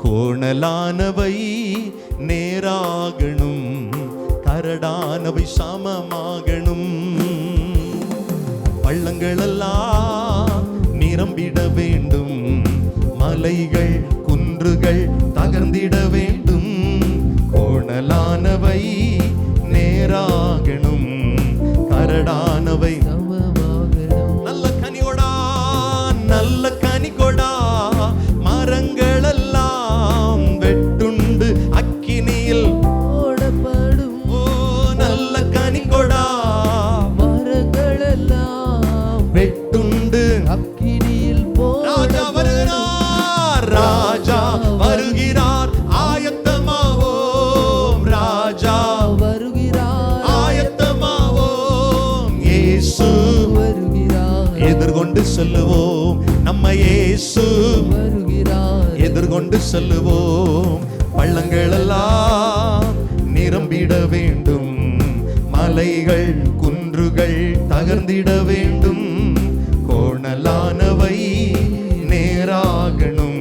S3: கோணலானவை நேராகணும், கரடானவை சமமாகணும். பள்ளங்கள் எல்லாம் நிரம்பிட வேண்டும், மலைகள் குன்றுகள் தகர்ந்திட வேண்டும், கோணலானவை நேராகணும், கரடானவை
S2: சமமாகணும்.
S3: நல்ல கனியோடா, நல்ல கனிகொடா, மரங்கள் எல்லாம் வெட்டுண்டு அக்கினியில்
S2: போடப்படும்.
S3: ஓ நல்ல கனிகொடா,
S2: மரங்கள் எல்லாம்
S3: வெட்டுண்டு
S2: அக்கினியில்
S3: ராஜா வருகிறார், ராஜா வருகிறார், ஆயத்தமாவோம், ராஜா
S2: வருகிறார்,
S3: ஆயத்தமாவோம், இயேசு
S2: வருகிறார்,
S3: எதிர்கொண்டு செல்லுவோம், நம்ம இயேசு
S2: வருகிறார்,
S3: எதிர்கொண்டு செல்லுவோம். பள்ளங்கள் எல்லாம் நிரம்பிட வேண்டும், மலைகள் குன்றுகள் தகர்ந்திட வேண்டும், கோணலானவை நேராகணும்,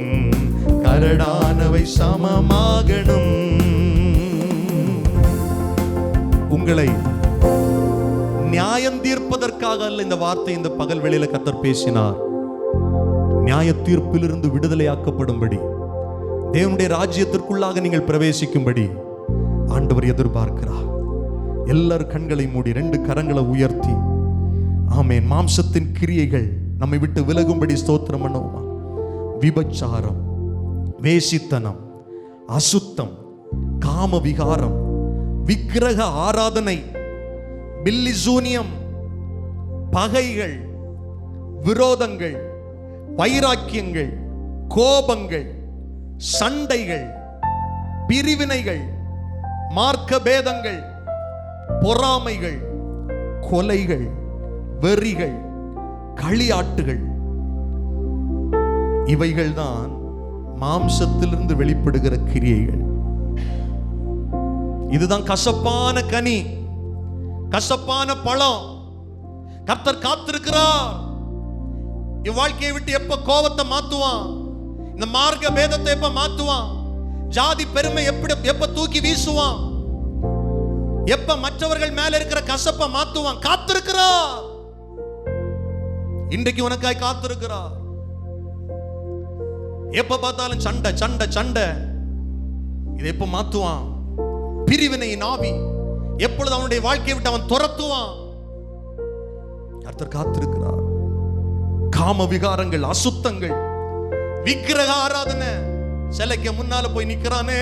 S3: கரடானவை சமமாகணும். உங்களை நியாயம் தீர்ப்பதற்காக அல்ல இந்த வார்த்தை இந்த பகல் வேளையில கர்த்தர் பேசினார். நியாய தீர்ப்பிலிருந்து விடுதலையாக்கப்படும்படி, தேவனுடைய ராஜ்யத்திற்குள்ளாக நீங்கள் பிரவேசிக்கும்படி ஆண்டவர் எதிர்பார்க்கிறார். எல்லாரும் கண்களை மூடி 2 கரங்களை உயர்த்தி ஆமென். மாம்சத்தின் கிரியைகள் நம்மை விட்டு விலகும்படி ஸ்தோத்திரம் பண்ணுவோமா? விபச்சாரம், வேசித்தனம், அசுத்தம், காம விகாரம், விக்கிரக ஆராதனை, பில்லிசூனியம், பகைகள், விரோதங்கள், வைராக்கியங்கள், கோபங்கள், சண்டைகள், பிரிவினைகள், மார்க்க பேதங்கள், பொறாமைகள், கொலைகள், வெறிகள், களியாட்டுகள், இவைகள்தான் மாம்சத்திலிருந்து வெளிப்படுகிற கிரியைகள். இதுதான் கசப்பான கனி, கசப்பான பழம். கர்த்தர் காத்திருக்கிறார். என் வாழ்க்கையை விட்டு எப்ப கோபத்தை மாத்துவான், இந்த மார்க்க பேதத்தை எப்ப மாத்துவான், ஜாதி பெருமை எப்ப தூக்கி வீசுவான், எப்ப மற்றவர்கள் மேல இருக்கிற கசப்பை மாத்துவான். காத்திருக்கிறார். இன்றைக்கு உனக்காய் காத்திருக்கிறார். எப்ப பார்த்தாலும் சண்டை சண்டை சண்டை, இதை எப்ப மாத்துவான்? பிரிவினையின் ஆவி எப்பொழுது அவனுடைய வாழ்க்கையை விட்டு அவன் துரத்துவான். கர்த்தர் காத்திருக்கிறார். காம விகாரங்கள், அசுத்தங்கள், விக்கிரக ஆராதனை, சிலைக்கு முன்னால போய் நிக்கிறானே,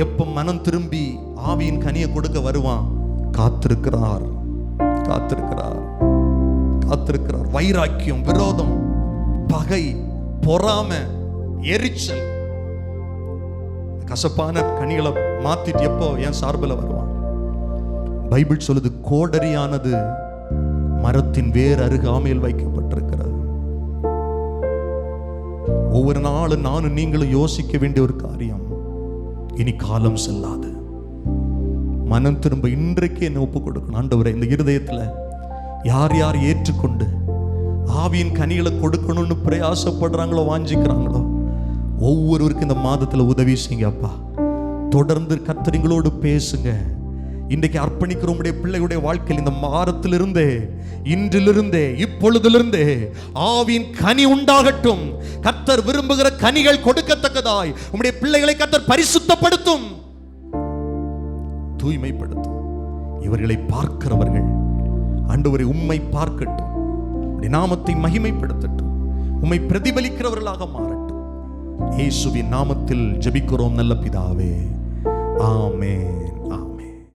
S3: எப்ப மனம் திரும்பி ஆவியின் கனியை கொடுக்க வருவான்? காத்திருக்கிறார், காத்திருக்கிறார், காத்திருக்கிறார். வைராக்கியம், விரோதம், பகை, பொறாமை, எரிச்சல், கசப்பான கனிகளை மாத்திட்டு எப்போ என் சார்பில் வருவான்? பைபிள் சொல்லுது, கோடரியானது மரத்தின் வேர் அருகாமையில் வைக்கப்பட்டிருக்கிறது. ஒவ்வொரு நாளும் நானும் நீங்களும் யோசிக்க வேண்டிய ஒரு காரியம், இனி காலம் செல்லாது, மனம் திரும்ப இன்றைக்கு என்ன ஒப்பு கொடுக்கணும். ஆண்டவரே, இந்த இருதயத்தில் யார் யார் ஏற்றுக்கொண்டு ஆவியின் கனிகளை கொடுக்கணும்னு பிரயாசப்படுறாங்களோ, வாஞ்சிக்கிறாங்களோ, ஒவ்வொருவருக்கும் இந்த மாதத்துல உதவி செய்யுங்க அப்பா. தொடர்ந்து கர்த்தரிங்களோடு பேசுங்க. இன்றைக்கு அர்ப்பணிக்கிற உம்முடைய பிள்ளைகளுடைய வாழ்க்கையில் இந்த மாதத்திலிருந்தே, இன்றிலிருந்தே, இப்பொழுதிலிருந்தே ஆவியின் கனி உண்டாகட்டும். கர்த்தர் விரும்புகிற கனிகள் கொடுக்கத்தக்கதாய் உம்முடைய பிள்ளைகளை கர்த்தர் பரிசுத்தப்படுத்தும், தூய்மைப்படுத்தும். இவர்களை பார்க்கிறவர்கள் ஆண்டவரை உம்மை பார்க்கட்டும், உம்முடைய நாமத்தை மகிமைப்படுத்தட்டும், உம்மை பிரதிபலிக்கிறவர்களாக மாறட்டும். இயேசுவின் நாமத்தில் ஜெபிக்கிறோம் நல்ல பிதாவே, ஆமென்.